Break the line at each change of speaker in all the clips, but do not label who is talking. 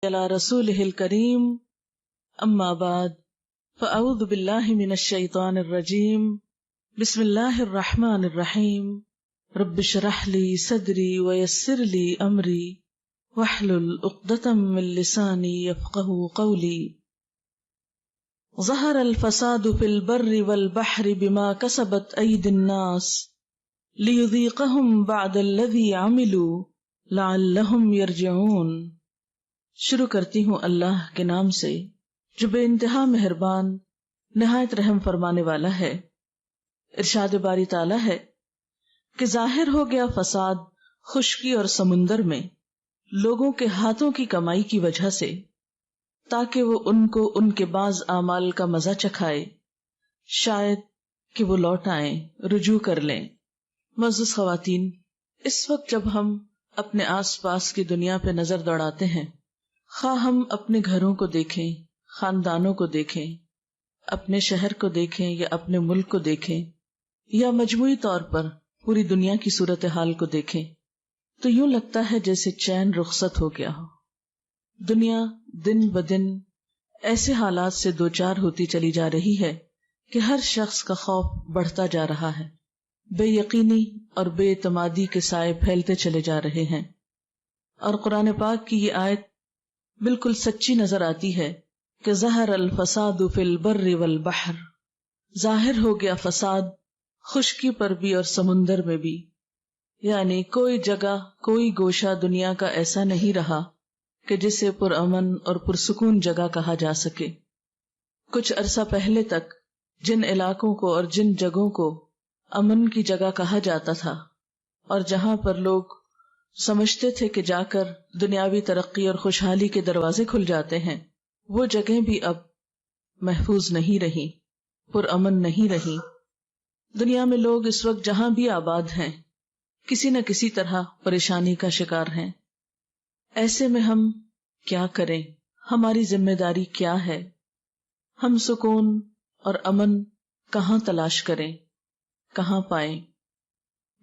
على رسوله الكريم اما بعد فاعوذ بالله من الشيطان الرجيم بسم الله الرحمن الرحيم رب اشرح لي صدري ويسر لي امري واحلل عقدة من لساني يفقهوا قولي ظهر الفساد في البر والبحر بما كسبت ايدي الناس ليذيقهم بعد الذي عملوا لعلهم يرجعون۔ شروع کرتی ہوں اللہ کے نام سے جو بے انتہا مہربان نہایت رحم فرمانے والا ہے۔ ارشاد باری تعالی ہے کہ ظاہر ہو گیا فساد خشکی اور سمندر میں لوگوں کے ہاتھوں کی کمائی کی وجہ سے، تاکہ وہ ان کو ان کے بعض اعمال کا مزہ چکھائے، شاید کہ وہ لوٹ آئیں، رجوع کر لیں۔ معزز خواتین، اس وقت جب ہم اپنے آس پاس کی دنیا پہ نظر دوڑاتے ہیں، خواہ ہم اپنے گھروں کو دیکھیں، خاندانوں کو دیکھیں، اپنے شہر کو دیکھیں یا اپنے ملک کو دیکھیں، یا مجموعی طور پر پوری دنیا کی صورتحال کو دیکھیں، تو یوں لگتا ہے جیسے چین رخصت ہو گیا ہو۔ دنیا دن بدن ایسے حالات سے دوچار ہوتی چلی جا رہی ہے کہ ہر شخص کا خوف بڑھتا جا رہا ہے، بے یقینی اور بے اعتمادی کے سائے پھیلتے چلے جا رہے ہیں، اور قرآن پاک کی یہ آیت بالکل سچی نظر آتی ہے کہ ظہر الفساد فی البر والبحر، ظاہر ہو گیا فساد خشکی پر بھی اور سمندر میں بھی، یعنی کوئی جگہ کوئی گوشہ دنیا کا ایسا نہیں رہا کہ جسے پرامن اور پرسکون جگہ کہا جا سکے۔ کچھ عرصہ پہلے تک جن علاقوں کو اور جن جگہوں کو امن کی جگہ کہا جاتا تھا، اور جہاں پر لوگ سمجھتے تھے کہ جا کر دنیاوی ترقی اور خوشحالی کے دروازے کھل جاتے ہیں، وہ جگہیں بھی اب محفوظ نہیں رہی، پرامن نہیں رہی۔ دنیا میں لوگ اس وقت جہاں بھی آباد ہیں کسی نہ کسی طرح پریشانی کا شکار ہیں۔ ایسے میں ہم کیا کریں؟ ہماری ذمہ داری کیا ہے؟ ہم سکون اور امن کہاں تلاش کریں، کہاں پائیں؟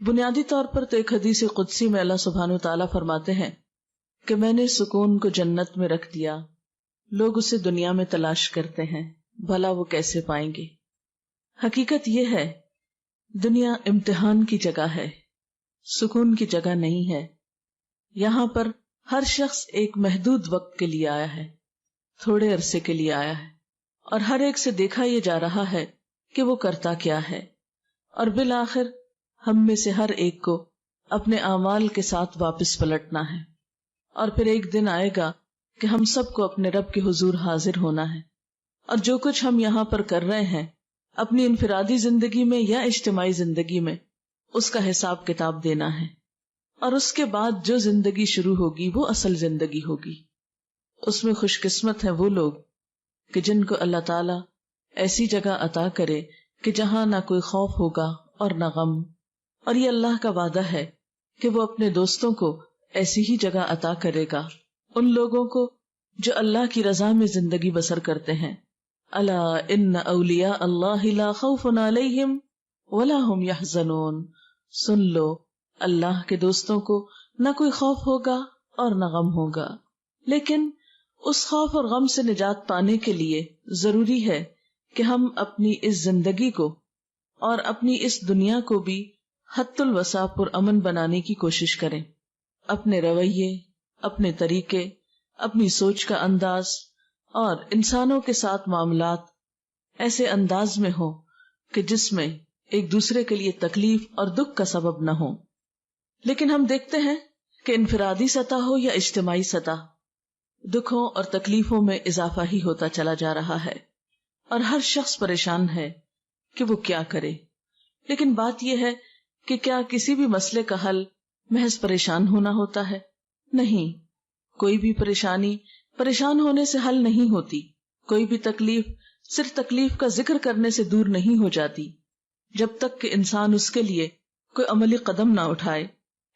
بنیادی طور پر تو ایک حدیث قدسی میں اللہ سبحانہ وتعالیٰ فرماتے ہیں کہ میں نے سکون کو جنت میں رکھ دیا، لوگ اسے دنیا میں تلاش کرتے ہیں، بھلا وہ کیسے پائیں گے؟ حقیقت یہ ہے دنیا امتحان کی جگہ ہے، سکون کی جگہ نہیں ہے۔ یہاں پر ہر شخص ایک محدود وقت کے لیے آیا ہے، تھوڑے عرصے کے لیے آیا ہے، اور ہر ایک سے دیکھا یہ جا رہا ہے کہ وہ کرتا کیا ہے، اور بالآخر ہم میں سے ہر ایک کو اپنے اعمال کے ساتھ واپس پلٹنا ہے، اور پھر ایک دن آئے گا کہ ہم سب کو اپنے رب کے حضور حاضر ہونا ہے، اور جو کچھ ہم یہاں پر کر رہے ہیں اپنی انفرادی زندگی میں یا اجتماعی زندگی میں، اس کا حساب کتاب دینا ہے، اور اس کے بعد جو زندگی شروع ہوگی وہ اصل زندگی ہوگی۔ اس میں خوش قسمت ہیں وہ لوگ کہ جن کو اللہ تعالیٰ ایسی جگہ عطا کرے کہ جہاں نہ کوئی خوف ہوگا اور نہ غم، اور یہ اللہ کا وعدہ ہے کہ وہ اپنے دوستوں کو ایسی ہی جگہ عطا کرے گا، ان لوگوں کو جو اللہ کی رضا میں زندگی بسر کرتے ہیں۔ الا ان اولیاء اللہ لا خوف علیہم ولا هم یحزنون، سن لو اللہ کے دوستوں کو نہ کوئی خوف ہوگا اور نہ غم ہوگا۔ لیکن اس خوف اور غم سے نجات پانے کے لیے ضروری ہے کہ ہم اپنی اس زندگی کو اور اپنی اس دنیا کو بھی حد الوسع پر امن بنانے کی کوشش کریں۔ اپنے رویے، اپنے طریقے، اپنی سوچ کا انداز اور انسانوں کے ساتھ معاملات ایسے انداز میں ہوں کہ جس میں ایک دوسرے کے لیے تکلیف اور دکھ کا سبب نہ ہو۔ لیکن ہم دیکھتے ہیں کہ انفرادی سطح ہو یا اجتماعی سطح، دکھوں اور تکلیفوں میں اضافہ ہی ہوتا چلا جا رہا ہے، اور ہر شخص پریشان ہے کہ وہ کیا کرے۔ لیکن بات یہ ہے کہ کیا کسی بھی مسئلے کا حل محض پریشان ہونا ہوتا ہے؟ نہیں، کوئی بھی پریشان ہونے سے حل نہیں ہوتی، کوئی بھی تکلیف صرف تکلیف کا ذکر کرنے سے دور نہیں ہو جاتی، جب تک کہ انسان اس کے لیے کوئی عملی قدم نہ اٹھائے۔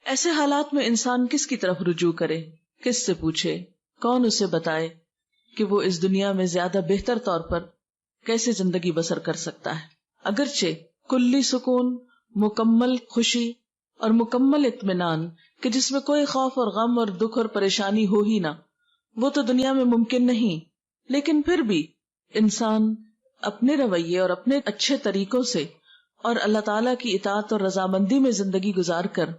ایسے حالات میں انسان کس کی طرف رجوع کرے، کس سے پوچھے، کون اسے بتائے کہ وہ اس دنیا میں زیادہ بہتر طور پر کیسے زندگی بسر کر سکتا ہے؟ اگرچہ کلی سکون، مکمل خوشی اور مکمل اطمینان کہ جس میں کوئی خوف اور غم اور دکھ اور پریشانی ہو ہی نہ، وہ تو دنیا میں ممکن نہیں، لیکن پھر بھی انسان اپنے رویے اور اپنے اچھے طریقوں سے اور اللہ تعالیٰ کی اطاعت اور رضامندی میں زندگی گزار کر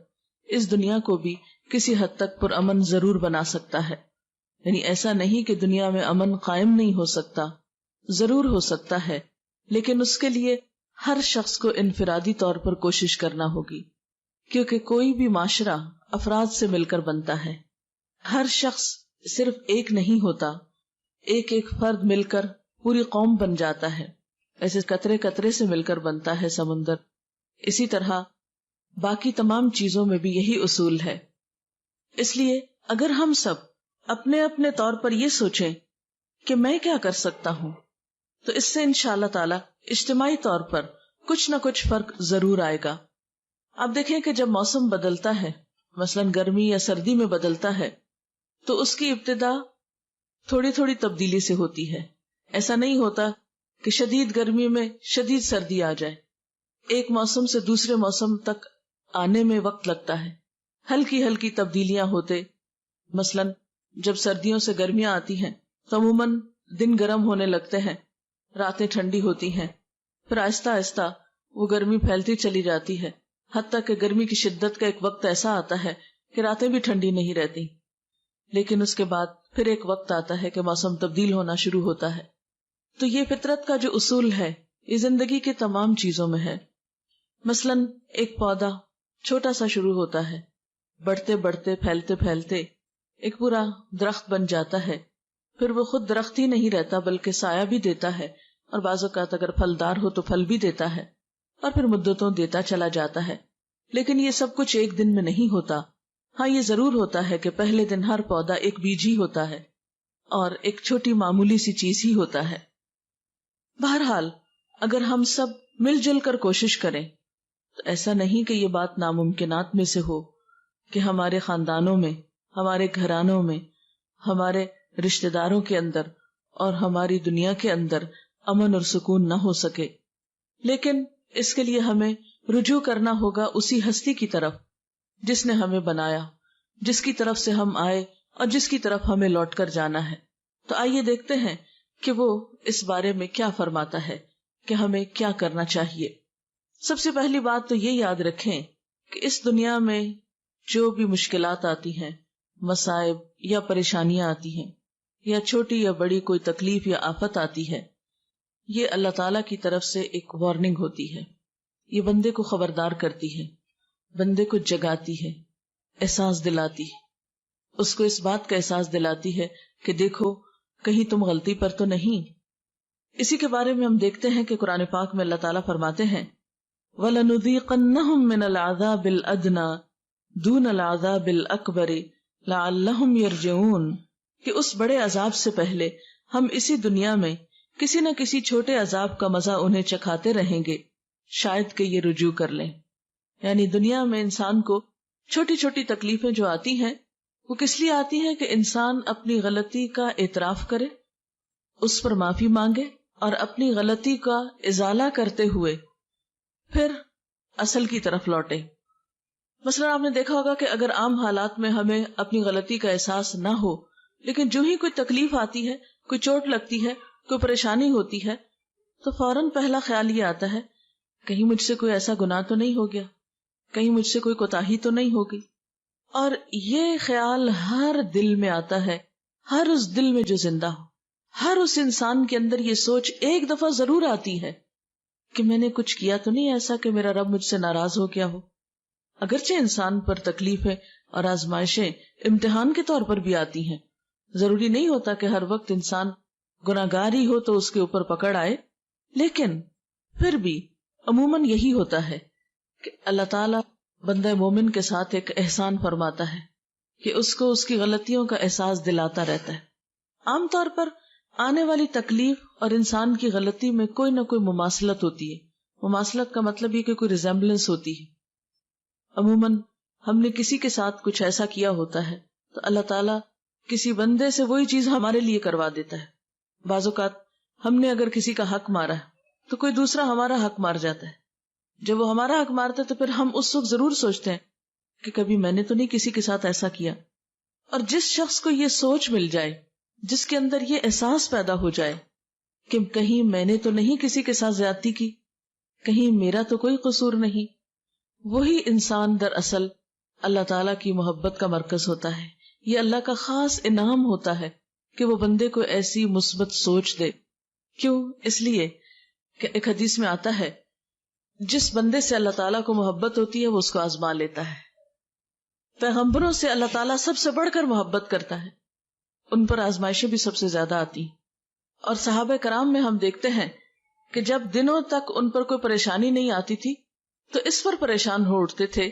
اس دنیا کو بھی کسی حد تک پرامن ضرور بنا سکتا ہے. یعنی ایسا نہیں کہ دنیا میں امن قائم نہیں ہو سکتا، ضرور ہو سکتا ہے، لیکن اس کے لیے ہر شخص کو انفرادی طور پر کوشش کرنا ہوگی، کیونکہ کوئی بھی معاشرہ افراد سے مل کر بنتا ہے. ہر شخص صرف ایک نہیں ہوتا، ایک ایک فرد مل کر پوری قوم بن جاتا ہے. ایسے قطرے قطرے سے مل کر بنتا ہے سمندر. اسی طرح باقی تمام چیزوں میں بھی یہی اصول ہے. اس لیے اگر ہم سب اپنے اپنے طور پر یہ سوچیں کہ میں کیا کر سکتا ہوں، تو اس سے انشاءاللہ تعالی اجتماعی طور پر کچھ نہ کچھ فرق ضرور آئے گا. آپ دیکھیں کہ جب موسم بدلتا ہے، مثلاً گرمی یا سردی میں بدلتا ہے، تو اس کی ابتدا تھوڑی تھوڑی تبدیلی سے ہوتی ہے. ایسا نہیں ہوتا کہ شدید گرمی میں شدید سردی آ جائے. ایک موسم سے دوسرے موسم تک آنے میں وقت لگتا ہے، ہلکی ہلکی تبدیلیاں ہوتے. مثلاً جب سردیوں سے گرمیاں آتی ہیں تو عموماً دن گرم ہونے لگتے ہیں، راتیں ٹھنڈی ہوتی ہیں، پھر آہستہ آہستہ وہ گرمی پھیلتی چلی جاتی ہے، حتیٰ کہ گرمی کی شدت کا ایک وقت ایسا آتا ہے کہ راتیں بھی ٹھنڈی نہیں رہتی. لیکن اس کے بعد پھر ایک وقت آتا ہے کہ موسم تبدیل ہونا شروع ہوتا ہے. تو یہ فطرت کا جو اصول ہے یہ زندگی کے تمام چیزوں میں ہے. مثلاً ایک پودا چھوٹا سا شروع ہوتا ہے، بڑھتے بڑھتے پھیلتے پھیلتے ایک پورا درخت بن جاتا ہے. پھر وہ خود درخت ہی نہیں رہتا بلکہ سایہ بھی دیتا ہے، اور بعض اوقات اگر پھلدار ہو تو پھل بھی دیتا ہے، اور پھر مدتوں دیتا چلا جاتا ہے. لیکن یہ سب کچھ ایک دن میں نہیں ہوتا. ہاں یہ ضرور ہوتا ہے کہ پہلے دن ہر پودا ایک بیج ہی ہوتا ہے اور ایک چھوٹی معمولی سی چیز ہی ہوتا ہے. بہرحال اگر ہم سب مل جل کر کوشش کریں تو ایسا نہیں کہ یہ بات ناممکنات میں سے ہو کہ ہمارے خاندانوں میں، ہمارے گھرانوں میں، ہمارے رشتہ داروں کے اندر اور ہماری دنیا کے اندر امن اور سکون نہ ہو سکے. لیکن اس کے لیے ہمیں رجوع کرنا ہوگا اسی ہستی کی طرف جس نے ہمیں بنایا، جس کی طرف سے ہم آئے اور جس کی طرف ہمیں لوٹ کر جانا ہے. تو آئیے دیکھتے ہیں کہ وہ اس بارے میں کیا فرماتا ہے کہ ہمیں کیا کرنا چاہیے. سب سے پہلی بات تو یہ یاد رکھیں کہ اس دنیا میں جو بھی مشکلات آتی ہیں، مصائب یا پریشانیاں آتی ہیں، یا چھوٹی یا بڑی کوئی تکلیف یا آفت آتی ہے، یہ اللہ تعالیٰ کی طرف سے ایک وارننگ ہوتی ہے. یہ بندے کو خبردار کرتی ہے، بندے کو جگاتی ہے، احساس دلاتی ہے، اس کو اس بات کا احساس دلاتی ہے کہ دیکھو کہیں تم غلطی پر تو نہیں. اسی کے بارے میں ہم دیکھتے ہیں کہ قرآن پاک میں اللہ تعالیٰ فرماتے ہیں وَلَنُذِيقَنَّهُم مِّنَ الْعَذَابِ الْأَدْنَىٰ دُونَ الْعَذَابِ الْأَكْبَرِ لَعَلَّهُمْ يَرْجِعُونَ، کہ اس بڑے عذاب سے پہلے ہم اسی دنیا میں کسی نہ کسی چھوٹے عذاب کا مزہ انہیں چکھاتے رہیں گے، شاید کہ یہ رجوع کر لیں. یعنی دنیا میں انسان کو چھوٹی چھوٹی تکلیفیں جو آتی ہیں وہ کس لیے آتی ہیں کہ انسان اپنی غلطی کا اعتراف کرے، اس پر معافی مانگے اور اپنی غلطی کا ازالہ کرتے ہوئے پھر اصل کی طرف لوٹے. مثلا آپ نے دیکھا ہوگا کہ اگر عام حالات میں ہمیں اپنی غلطی کا احساس نہ ہو، لیکن جو ہی کوئی تکلیف آتی ہے، کوئی چوٹ لگتی ہے، کوئی پریشانی ہوتی ہے، تو فوراً پہلا خیال یہ آتا ہے کہیں مجھ سے کوئی ایسا گناہ تو نہیں ہو گیا، کہیں مجھ سے کوئی کوتاہی تو نہیں ہوگی. اور یہ خیال ہر دل میں آتا ہے، ہر اس دل میں جو زندہ ہو، ہر اس انسان کے اندر یہ سوچ ایک دفعہ ضرور آتی ہے کہ میں نے کچھ کیا تو نہیں ایسا کہ میرا رب مجھ سے ناراض ہو گیا ہو. اگرچہ انسان پر تکلیفیں اور آزمائشیں امتحان کے طور پر بھی آتی ہیں، ضروری نہیں ہوتا کہ ہر وقت انسان گناہگار ہی ہو تو اس کے اوپر پکڑ آئے، لیکن پھر بھی عموماً یہی ہوتا ہے کہ اللہ تعالیٰ بندہ مومن کے ساتھ ایک احسان فرماتا ہے کہ اس کو اس کی غلطیوں کا احساس دلاتا رہتا ہے. عام طور پر آنے والی تکلیف اور انسان کی غلطی میں کوئی نہ کوئی مماثلت ہوتی ہے. مماثلت کا مطلب یہ کہ کوئی ریزمبلنس ہوتی ہے. عموماً ہم نے کسی کے ساتھ کچھ ایسا کیا ہوتا ہے تو اللہ تعالیٰ کسی بندے سے وہی چیز ہمارے لیے کروا دیتا ہے. بعض اوقات ہم نے اگر کسی کا حق مارا ہے تو کوئی دوسرا ہمارا حق مار جاتا ہے. جب وہ ہمارا حق مارتا ہے تو پھر ہم اس وقت ضرور سوچتے ہیں کہ کبھی میں نے تو نہیں کسی کے ساتھ ایسا کیا. اور جس شخص کو یہ سوچ مل جائے جس کے اندر یہ احساس پیدا ہو جائے کہ کہیں میں نے تو نہیں کسی کے ساتھ زیادتی کی، کہیں میرا تو کوئی قصور نہیں، وہی انسان دراصل اللہ تعالیٰ کی محبت کا مرکز ہوتا ہے. یہ اللہ کا خاص انعام ہوتا ہے کہ وہ بندے کو ایسی مثبت سوچ دے. کیوں؟ اس لیے کہ ایک حدیث میں آتا ہے جس بندے سے اللہ تعالیٰ کو محبت ہوتی ہے وہ اس کو آزما لیتا ہے. پیغمبروں سے اللہ تعالیٰ سب سے بڑھ کر محبت کرتا ہے، ان پر آزمائشیں بھی سب سے زیادہ آتی ہیں. اور صحابہ کرام میں ہم دیکھتے ہیں کہ جب دنوں تک ان پر کوئی پریشانی نہیں آتی تھی تو اس پر پریشان ہو اٹھتے تھے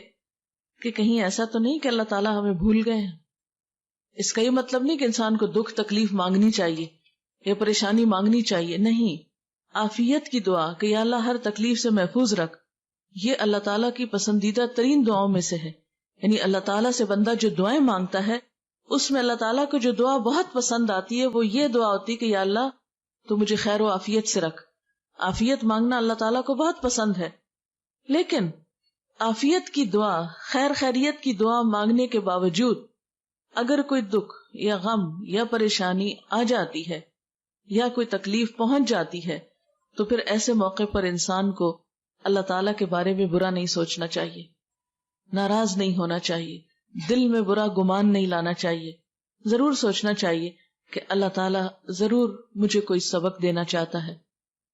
کہ کہیں ایسا تو نہیں کہ اللہ تعالیٰ ہمیں بھول گئے ہیں. اس کا یہ مطلب نہیں کہ انسان کو دکھ تکلیف مانگنی چاہیے یا پریشانی مانگنی چاہیے، نہیں. عافیت کی دعا کہ یا اللہ ہر تکلیف سے محفوظ رکھ، یہ اللہ تعالیٰ کی پسندیدہ ترین دعاؤں میں سے ہے. یعنی اللہ تعالیٰ سے بندہ جو دعائیں مانگتا ہے اس میں اللہ تعالیٰ کو جو دعا بہت پسند آتی ہے وہ یہ دعا ہوتی کہ یا اللہ تو مجھے خیر و عافیت سے رکھ. عافیت مانگنا اللہ تعالیٰ کو بہت پسند ہے. لیکن عافیت کی دعا، خیر خیریت کی دعا مانگنے کے باوجود اگر کوئی دکھ یا غم یا پریشانی آ جاتی ہے یا کوئی تکلیف پہنچ جاتی ہے تو پھر ایسے موقع پر انسان کو اللہ تعالیٰ کے بارے میں برا نہیں سوچنا چاہیے، ناراض نہیں ہونا چاہیے، دل میں برا گمان نہیں لانا چاہیے. ضرور سوچنا چاہیے کہ اللہ تعالیٰ ضرور مجھے کوئی سبق دینا چاہتا ہے،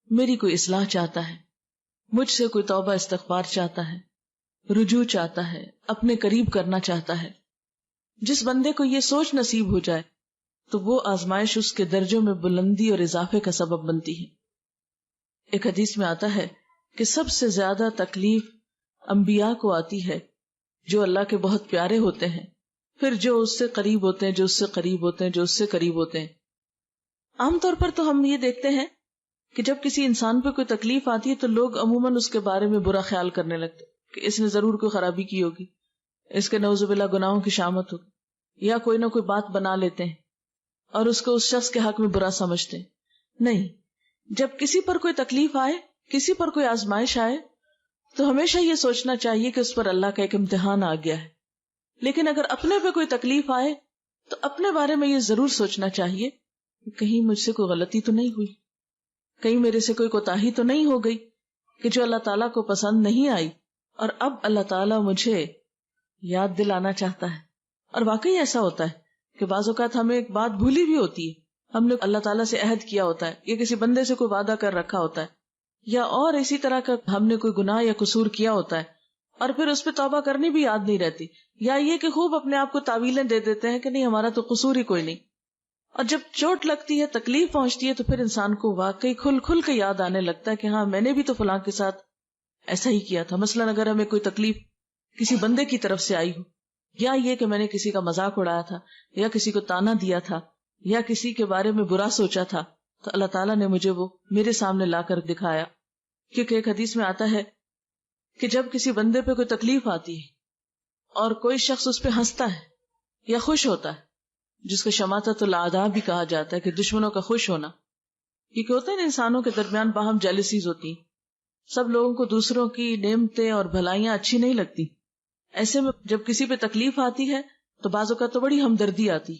میری کوئی اصلاح چاہتا ہے، مجھ سے کوئی توبہ استغفار چاہتا ہے، رجوع چاہتا ہے، اپنے قریب کرنا چاہتا ہے. جس بندے کو یہ سوچ نصیب ہو جائے تو وہ آزمائش اس کے درجوں میں بلندی اور اضافے کا سبب بنتی ہے. ایک حدیث میں آتا ہے کہ سب سے زیادہ تکلیف انبیاء کو آتی ہے جو اللہ کے بہت پیارے ہوتے ہیں، پھر جو اس سے قریب ہوتے ہیں، جو اس سے قریب ہوتے ہیں، جو اس سے قریب ہوتے ہیں. عام طور پر تو ہم یہ دیکھتے ہیں کہ جب کسی انسان پہ کوئی تکلیف آتی ہے تو لوگ عموماً اس کے بارے میں برا خیال کرنے لگتے کہ اس نے ضرور کوئی خرابی کی ہوگی، اس کے نعوذ باللہ گناہوں کی شامت ہوگی، یا کوئی نہ کوئی بات بنا لیتے ہیں اور اس کو اس شخص کے حق میں برا سمجھتے ہیں. نہیں، جب کسی پر کوئی تکلیف آئے، کسی پر کوئی آزمائش آئے تو ہمیشہ یہ سوچنا چاہیے کہ اس پر اللہ کا ایک امتحان آ گیا ہے. لیکن اگر اپنے پہ کوئی تکلیف آئے تو اپنے بارے میں یہ ضرور سوچنا چاہیے کہ کہیں مجھ سے کوئی غلطی تو نہیں ہوئی، کہیں میرے سے کوئی کوتاہی تو نہیں ہو گئی کہ جو اللہ تعالیٰ کو پسند نہیں آئی اور اب اللہ تعالیٰ مجھے یاد دلانا چاہتا ہے. اور واقعی ایسا ہوتا ہے کہ بعض اوقات ہمیں ایک بات بھولی بھی ہوتی ہے، ہم نے اللہ تعالیٰ سے عہد کیا ہوتا ہے یا کسی بندے سے کوئی وعدہ کر رکھا ہوتا ہے یا اور اسی طرح کا ہم نے کوئی گناہ یا قصور کیا ہوتا ہے اور پھر اس پہ توبہ کرنی بھی یاد نہیں رہتی، یا یہ کہ خوب اپنے آپ کو تعویلیں دے دیتے ہیں کہ نہیں ہمارا تو قصور ہی کوئی نہیں. اور جب چوٹ لگتی ہے، تکلیف پہنچتی ہے تو پھر انسان کو واقعی کھل کھل کے یاد آنے لگتا ہے کہ ہاں میں نے بھی تو فلاں کے ساتھ ایسا ہی کیا تھا. مثلاً اگر ہمیں کوئی تکلیف کسی بندے کی طرف سے آئی ہو، یا یہ کہ میں نے کسی کا مذاق اڑایا تھا یا کسی کو تانا دیا تھا یا کسی کے بارے میں برا سوچا تھا، تو اللہ تعالیٰ نے مجھے وہ میرے سامنے لا کر دکھایا. کیونکہ ایک حدیث میں آتا ہے کہ جب کسی بندے پہ کوئی تکلیف آتی ہے اور کوئی شخص اس پہ ہنستا ہے یا خوش ہوتا ہے، جس کو شماتت الاعداء بھی کہا جاتا ہے کہ دشمنوں کا خوش ہونا، کیونکہ ہوتا ہے نا انسانوں کے درمیان باہم جیلسیز ہوتی ہیں، سب لوگوں کو دوسروں کی نعمتیں اور بھلائیاں اچھی نہیں لگتی. ایسے میں جب کسی پہ تکلیف آتی ہے تو بعض اوقات تو بڑی ہمدردی آتی،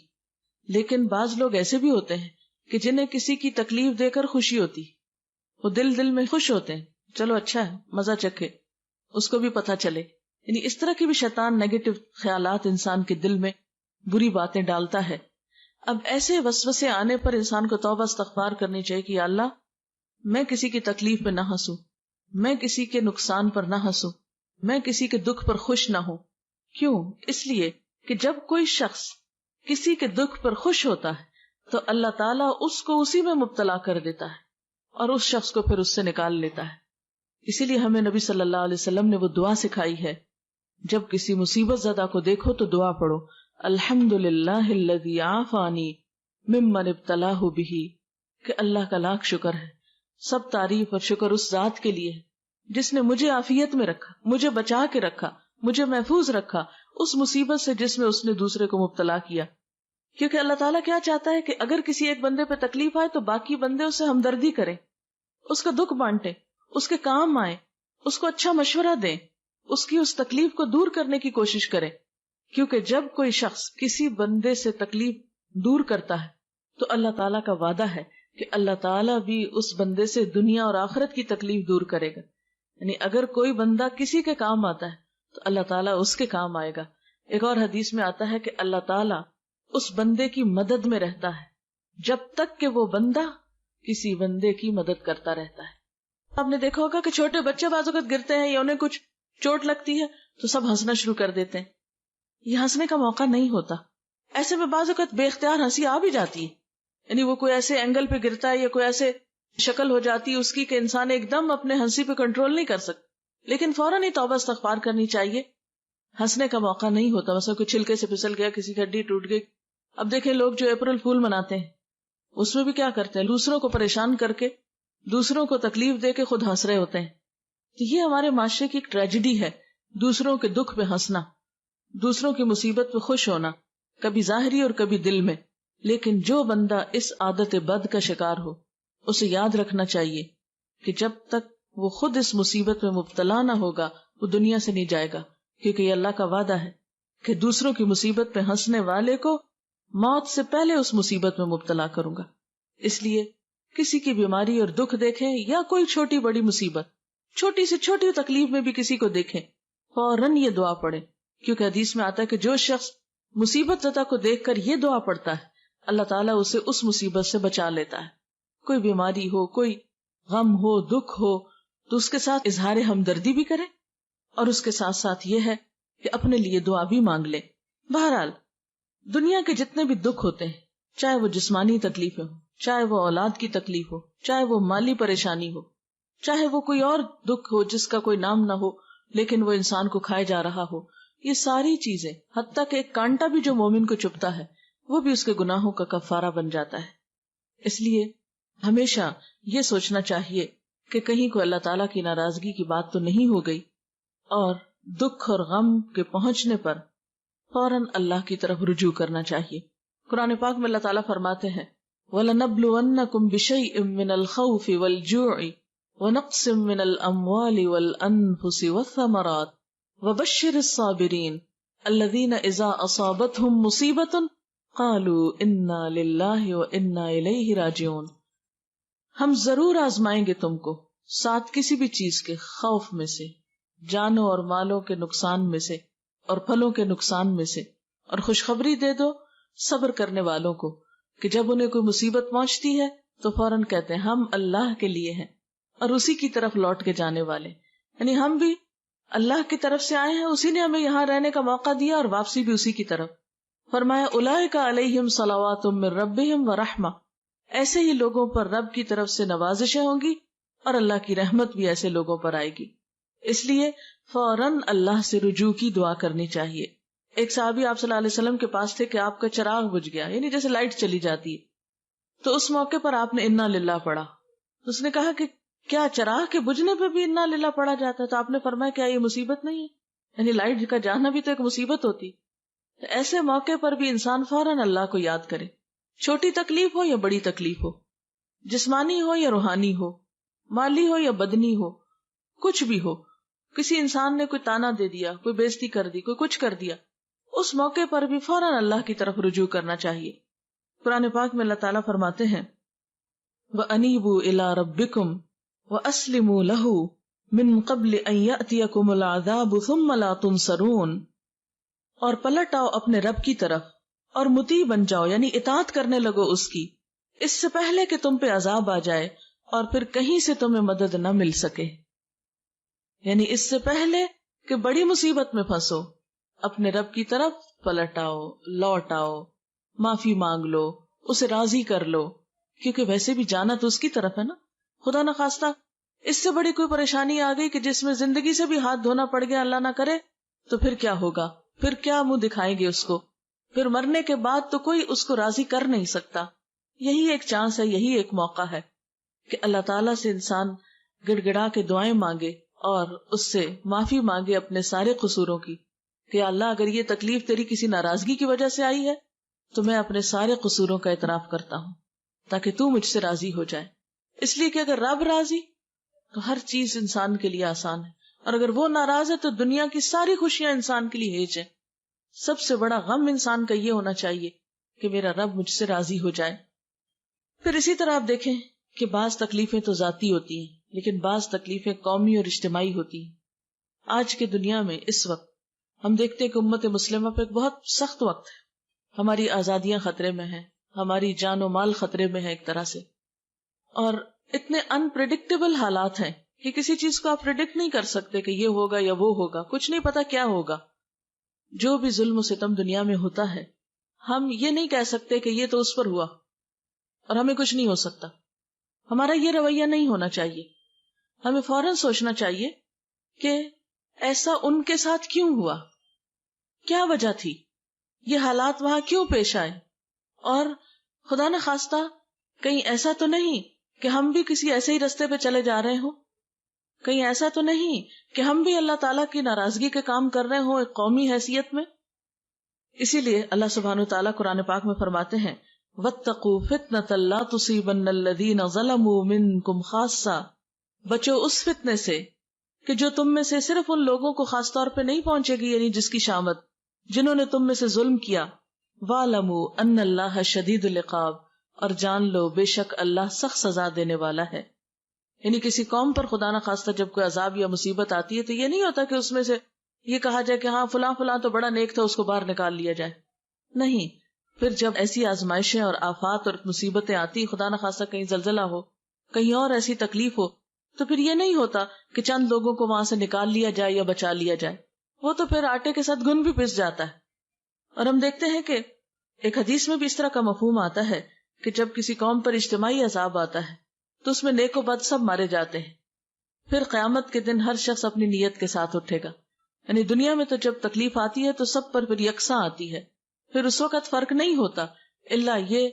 لیکن بعض لوگ ایسے بھی ہوتے ہیں کہ جنہیں کسی کی تکلیف دے کر خوشی ہوتی، وہ دل میں خوش ہوتے ہیں، چلو اچھا ہے، مزہ چکھے، اس کو بھی پتہ چلے. یعنی اس طرح کی بھی شیطان نیگیٹو خیالات انسان کے دل میں بری باتیں ڈالتا ہے. اب ایسے وسوسے آنے پر انسان کو توبہ استغفار کرنی چاہیے کہ یا اللہ میں کسی کی تکلیف پہ نہ ہنسوں، میں کسی کے نقصان پر نہ ہنسوں، میں کسی کے دکھ پر خوش نہ ہوں. کیوں؟ اس لیے کہ جب کوئی شخص کسی کے دکھ پر خوش ہوتا ہے تو اللہ تعالیٰ اس کو اسی میں مبتلا کر دیتا ہے اور اس شخص کو پھر اس سے نکال لیتا ہے. اسی لیے ہمیں نبی صلی اللہ علیہ وسلم نے وہ دعا سکھائی ہے، جب کسی مصیبت زدہ کو دیکھو تو دعا پڑھو، الحمدللہ الذی عافانی ممن ابتلاہ بہ، کہ اللہ کا لاکھ شکر ہے، سب تعریف اور شکر اس ذات کے لیے جس نے مجھے عافیت میں رکھا، مجھے بچا کے رکھا، مجھے محفوظ رکھا اس مصیبت سے جس میں اس نے دوسرے کو مبتلا کیا. کیونکہ اللہ تعالیٰ کیا چاہتا ہے کہ اگر کسی ایک بندے پہ تکلیف آئے تو باقی بندے اس سے ہمدردی کریں، اس کا دکھ بانٹیں، اس کے کام آئیں، اس کو اچھا مشورہ دیں، اس کی اس تکلیف کو دور کرنے کی کوشش کریں. کیونکہ جب کوئی شخص کسی بندے سے تکلیف دور کرتا ہے تو اللہ تعالیٰ کا وعدہ ہے کہ اللہ تعالیٰ بھی اس بندے سے دنیا اور آخرت کی تکلیف دور کرے گا. یعنی اگر کوئی بندہ کسی کے کام آتا ہے تو اللہ تعالیٰ اس کے کام آئے گا. ایک اور حدیث میں آتا ہے کہ اللہ تعالیٰ اس بندے کی مدد میں رہتا ہے جب تک کہ وہ بندہ کسی بندے کی مدد کرتا رہتا ہے. آپ نے دیکھا ہوگا کہ چھوٹے بچے بعض اوقات گرتے ہیں یا انہیں کچھ چوٹ لگتی ہے تو سب ہنسنا شروع کر دیتے ہیں. یہ ہنسنے کا موقع نہیں ہوتا. ایسے میں بعض اوقات بے اختیار ہنسی آ بھی جاتی ہے. یعنی وہ کوئی ایسے اینگل پہ گرتا ہے یا کوئی ایسے شکل ہو جاتی ہے اس کی کہ انسان ایک دم اپنے ہنسی پہ کنٹرول نہیں کر سکتا, لیکن فوراً ہی توبہ استغفار کرنی چاہیے. ہنسنے کا موقع نہیں ہوتا. مثلا کوئی چھلکے سے پھسل گیا, کسی کی ہڈی ٹوٹ گئی. اب دیکھیں لوگ جو اپریل فول مناتے ہیں اس میں بھی کیا کرتے ہیں, دوسروں کو پریشان کر کے, دوسروں کو تکلیف دے کے خود ہنس رہے ہوتے ہیں. تو یہ ہمارے معاشرے کی ایک ٹریجڈی ہے, دوسروں کے دکھ پہ ہنسنا, دوسروں کی مصیبت پہ خوش ہونا, کبھی ظاہری اور کبھی دل میں. لیکن جو بندہ اس عادت بد کا شکار ہو اسے یاد رکھنا چاہیے کہ جب تک وہ خود اس مصیبت میں مبتلا نہ ہوگا وہ دنیا سے نہیں جائے گا, کیونکہ یہ اللہ کا وعدہ ہے کہ دوسروں کی مصیبت پہ ہنسنے والے کو موت سے پہلے اس مصیبت میں مبتلا کروں گا. اس لیے کسی کی بیماری اور دکھ دیکھیں یا کوئی چھوٹی بڑی مصیبت, چھوٹی سے چھوٹی تکلیف میں بھی کسی کو دیکھیں, فوراً یہ دعا پڑھیں, کیونکہ حدیث میں آتا ہے کہ جو شخص مصیبت زدہ کو دیکھ کر یہ دعا پڑھتا ہے اللہ تعالیٰ اسے اس مصیبت سے بچا لیتا ہے. کوئی بیماری ہو, کوئی غم ہو, دکھ ہو, تو اس کے ساتھ اظہار ہمدردی بھی کریں اور اس کے ساتھ ساتھ یہ ہے کہ اپنے لیے دعا بھی مانگ لیں. بہرحال دنیا کے جتنے بھی دکھ ہوتے ہیں, چاہے وہ جسمانی تکلیفیں ہو, چاہے وہ اولاد کی تکلیف ہو, چاہے وہ مالی پریشانی ہو, چاہے وہ کوئی اور دکھ ہو جس کا کوئی نام نہ ہو لیکن وہ انسان کو کھائے جا رہا ہو, یہ ساری چیزیں, حتیٰ کہ ایک کانٹا بھی جو مومن کو چبھتا ہے وہ بھی اس کے گناہوں کا کفارہ بن جاتا ہے. اس لیے ہمیشہ یہ سوچنا چاہیے کہ کہیں کوئی اللہ تعالیٰ کی ناراضگی کی بات تو نہیں ہو گئی, اور دکھ اور غم کے پہنچنے پر فوراً اللہ کی طرف رجوع کرنا چاہیے. قرآن پاک میں اللہ تعالیٰ فرماتے ہیں وَلَنَبْلُوَنَّكُمْ بِشَيْءٍ مِّنَ الْخَوْفِ وَالْجُوعِ وَنَقْصٍ مِّنَ الْأَمْوَالِ وَالْأَنفُسِ وَالثَّمَرَاتِ وَبَشِّرِ الصَّابِرِينَ الَّذِينَ إِذَا أَصَابَتْهُمْ مُصِيبَةٌ قَالُوا إِنَّا لِلَّهِ وَإِنَّا إِلَيْهِ رَاجِعُونَ. ہم ضرور آزمائیں گے تم کو ساتھ کسی بھی چیز کے خوف میں سے, جانوں اور مالوں کے نقصان میں سے, اور پھلوں کے نقصان میں سے, اور خوشخبری دے دو صبر کرنے والوں کو کہ جب انہیں کوئی مصیبت پہنچتی ہے تو فوراً کہتے ہیں ہم اللہ کے لیے ہیں اور اسی کی طرف لوٹ کے جانے والے. یعنی ہم بھی اللہ کی طرف سے آئے ہیں, اسی نے ہمیں یہاں رہنے کا موقع دیا اور واپسی بھی اسی کی طرف. فرمایا اولئک علیہم صلوات من ربہم ورحمہ, ایسے ہی لوگوں پر رب کی طرف سے نوازشیں ہوں گی اور اللہ کی رحمت بھی ایسے لوگوں پر آئے گی. اس لیے فوراً اللہ سے رجوع کی دعا کرنی چاہیے. ایک صحابی آپ صلی اللہ علیہ وسلم کے پاس تھے کہ آپ کا چراغ بجھ گیا, یعنی جیسے لائٹ چلی جاتی ہے, تو اس موقع پر آپ نے انا للہ پڑھا. اس نے کہا کہ کیا چراغ کے بجھنے پہ بھی انا للہ پڑھا جاتا ہے؟ تو آپ نے فرمایا کیا یہ مصیبت نہیں ہے؟ یعنی لائٹ کا جانا بھی تو ایک مصیبت ہوتی. تو ایسے موقع پر بھی انسان فوراً اللہ کو یاد کرے, چھوٹی تکلیف ہو یا بڑی تکلیف ہو, جسمانی ہو یا روحانی ہو, مالی ہو یا بدنی ہو, کچھ بھی ہو. کسی انسان نے کوئی تانا دے دیا, کوئی بےزتی کر دی, کوئی کچھ کر دیا, اس موقع پر بھی فوراً اللہ کی طرف رجوع کرنا چاہیے. قرآن پاک میں اللہ تعالیٰ فرماتے ہیں وَأَنِيبُوا إِلَىٰ رَبِّكُمْ وَأَسْلِمُوا لَهُ مِن قَبْلِ أَن يَأْتِيَكُمُ الْعَذَابُ ثُمَّ لَا تُنصَرُونَ, اور پلٹ آؤ اپنے رب کی طرف اور مطیع بن جاؤ, یعنی اطاعت کرنے لگو اس کی, اس سے پہلے کہ تم پہ عذاب آ جائے اور پھر کہیں سے تمہیں مدد نہ مل سکے. یعنی اس سے پہلے کہ بڑی مصیبت میں پھنسو اپنے رب کی طرف پلٹ آؤ, لوٹ آؤ, معافی مانگ لو, اسے راضی کر لو, کیونکہ ویسے بھی جانا تو اس کی طرف ہے نا. خدا نہ خواستہ اس سے بڑی کوئی پریشانی آ گئی کہ جس میں زندگی سے بھی ہاتھ دھونا پڑ گیا, اللہ نہ کرے, تو پھر کیا ہوگا؟ پھر کیا منہ دکھائیں گے اس کو؟ پھر مرنے کے بعد تو کوئی اس کو راضی کر نہیں سکتا. یہی ایک چانس ہے, یہی ایک موقع ہے کہ اللہ تعالیٰ سے انسان گڑ گڑا کے دعائیں مانگے اور اس سے معافی مانگے اپنے سارے قصوروں کی کہ اللہ اگر یہ تکلیف تیری کسی ناراضگی کی وجہ سے آئی ہے تو میں اپنے سارے قصوروں کا اعتراف کرتا ہوں تاکہ تو مجھ سے راضی ہو جائے. اس لیے کہ اگر رب راضی تو ہر چیز انسان کے لیے آسان ہے, اور اگر وہ ناراض ہے تو دنیا کی ساری خوشیاں انسان کے لیے ہیج ہیں. سب سے بڑا غم انسان کا یہ ہونا چاہیے کہ میرا رب مجھ سے راضی ہو جائے. پھر اسی طرح آپ دیکھیں کہ بعض تکلیفیں تو ذاتی ہوتی ہیں، لیکن بعض تکلیفیں قومی اور اجتماعی ہوتی ہیں. آج کی دنیا میں اس وقت ہم دیکھتے ہیں کہ امت مسلمہ پہ ایک بہت سخت وقت ہے. ہماری آزادیاں خطرے میں ہیں، ہماری جان و مال خطرے میں ہے ایک طرح سے، اور اتنے انپریڈکٹیبل حالات ہیں کہ کسی چیز کو آپ پریڈکٹ نہیں کر سکتے کہ یہ ہوگا یا وہ ہوگا، کچھ نہیں پتا کیا ہوگا. جو بھی ظلم و ستم دنیا میں ہوتا ہے، ہم یہ نہیں کہہ سکتے کہ یہ تو اس پر ہوا اور ہمیں کچھ نہیں ہو سکتا. ہمارا یہ رویہ نہیں ہونا چاہیے. ہمیں فوراً سوچنا چاہیے کہ ایسا ان کے ساتھ کیوں ہوا، کیا وجہ تھی، یہ حالات وہاں کیوں پیش آئے، اور خدا نہ خواستہ کہیں ایسا تو نہیں کہ ہم بھی کسی ایسے ہی رستے پہ چلے جا رہے ہوں، کہیں ایسا تو نہیں کہ ہم بھی اللہ تعالیٰ کی ناراضگی کے کام کر رہے ہوں ایک قومی حیثیت میں. اسی لیے اللہ سبحانہ وتعالیٰ قرآن پاک میں فرماتے ہیں وَاتَّقُوا فِتْنَةً لَا تُصِيبَنَّ الَّذِينَ ظَلَمُوا مِنْكُمْ خَاصَّةً، بچو اس فتنے سے کہ جو تم میں سے صرف ان لوگوں کو خاص طور پہ نہیں پہنچے گی، یعنی جس کی شامت جنہوں نے تم میں سے ظلم کیا. وَاعْلَمُوا أَنَّ اللَّهَ شَدِيدُ الْعِقَابِ، اور جان لو بے شک اللہ سخت سزا دینے والا ہے. یعنی کسی قوم پر خدا نہ خواستہ جب کوئی عذاب یا مصیبت آتی ہے تو یہ نہیں ہوتا کہ اس میں سے یہ کہا جائے کہ ہاں فلاں فلاں تو بڑا نیک تھا، اس کو باہر نکال لیا جائے. نہیں، پھر جب ایسی آزمائشیں اور آفات اور مصیبتیں آتی، خدا نہ خواستہ کہیں زلزلہ ہو، کہیں اور ایسی تکلیف ہو، تو پھر یہ نہیں ہوتا کہ چند لوگوں کو وہاں سے نکال لیا جائے یا بچا لیا جائے. وہ تو پھر آٹے کے ساتھ گن بھی پس جاتا ہے. اور ہم دیکھتے ہیں کہ ایک حدیث میں بھی اس طرح کا مفہوم آتا ہے کہ جب کسی قوم پر اجتماعی عذاب آتا ہے تو اس میں نیک و بد سب مارے جاتے ہیں. پھر قیامت کے دن ہر شخص اپنی نیت کے ساتھ اٹھے گا. یعنی دنیا میں تو جب تکلیف آتی ہے تو سب پر پھر یکساں آتی ہے، پھر اس وقت فرق نہیں ہوتا الا یہ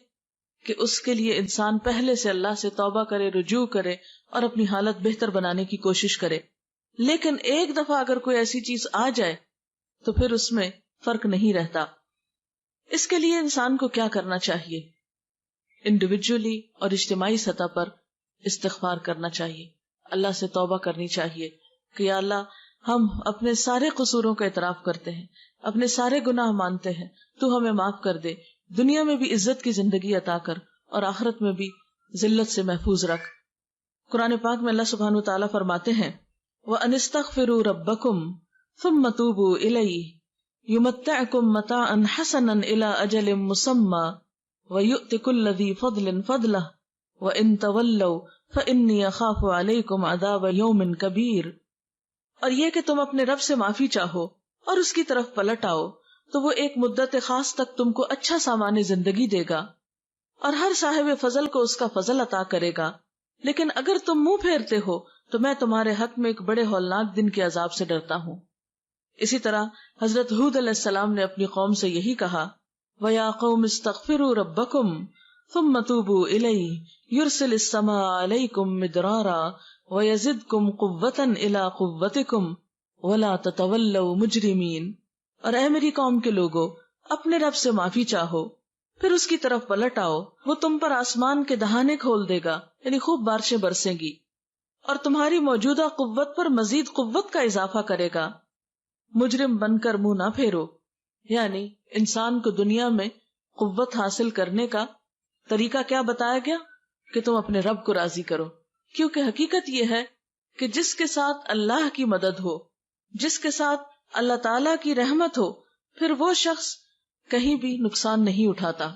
کہ اس کے لیے انسان پہلے سے اللہ سے توبہ کرے، رجوع کرے اور اپنی حالت بہتر بنانے کی کوشش کرے. لیکن ایک دفعہ اگر کوئی ایسی چیز آ جائے تو پھر اس میں فرق نہیں رہتا. اس کے لیے انسان کو کیا کرنا چاہیے؟ انڈیویجولی اور اجتماعی سطح پر استغفار کرنا چاہیے، اللہ سے توبہ کرنی چاہیے کہ یا اللہ ہم اپنے سارے قصوروں کا اعتراف کرتے ہیں، اپنے سارے گناہ مانتے ہیں، تو ہمیں معاف کر دے، دنیا میں بھی عزت کی زندگی عطا کر اور آخرت میں بھی ذلت سے محفوظ رکھ. قرآن پاک میں اللہ سبحانہ وتعالیٰ فرماتے ہیں وَأَنِ اسْتَغْفِرُوا رَبَّكُمْ ثُمَّ تُوبُوا إِلَيْهِ يُمَتِّعْكُمْ مَتَاعًا حَسَنًا إِلَىٰ أَجَلٍ مُّسَمًّى وَيُؤْتِ كُلَّ ذِي فَضْلٍ فَضْلَهُ وَإِن تَوَلَّوْا فَإِنِّي أَخَافُ عَلَيْكُمْ عَذَابَ يَوْمٍ كَبِيرٍ. اور یہ کہ تم اپنے رب سے معافی چاہو اور اس کی طرف پلٹ آؤ تو وہ ایک مدت خاص تک تم کو اچھا سامان زندگی دے گا اور ہر صاحب فضل کو اس کا فضل عطا کرے گا. لیکن اگر تم منہ پھیرتے ہو تو میں تمہارے حق میں ایک بڑے ہولناک دن کے عذاب سے ڈرتا ہوں. اسی طرح حضرت ہود علیہ السلام نے اپنی قوم سے یہی کہا وَيَا قَوْمِ اسْتَغْفِرُوا رَبَّكُمْ ثُمَّ تُوبُوا إِلَيْهِ يُرْسِلِ السَّمَاءَ عَلَيْكُمْ مِدْرَارًا وَيَزِدْكُمْ قُوَّةً إِلَىٰ قُوَّتِكُمْ وَلَا تَتَوَلَّوْا مُجْرِمِينَ. اور اے میری قوم کے لوگو، اپنے رب سے معافی چاہو پھر اس کی طرف پلٹ آؤ، وہ تم پر آسمان کے دہانے کھول دے گا، یعنی خوب بارشیں برسیں گی اور تمہاری موجودہ قوت پر مزید قوت کا اضافہ کرے گا. مجرم بن کر منہ نہ پھیرو. یعنی انسان کو دنیا میں قوت حاصل کرنے کا طریقہ کیا بتایا گیا کہ تم اپنے رب کو راضی کرو، کیونکہ حقیقت یہ ہے کہ جس کے ساتھ اللہ کی مدد ہو، جس کے ساتھ اللہ تعالی کی رحمت ہو، پھر وہ شخص کہیں بھی نقصان نہیں اٹھاتا،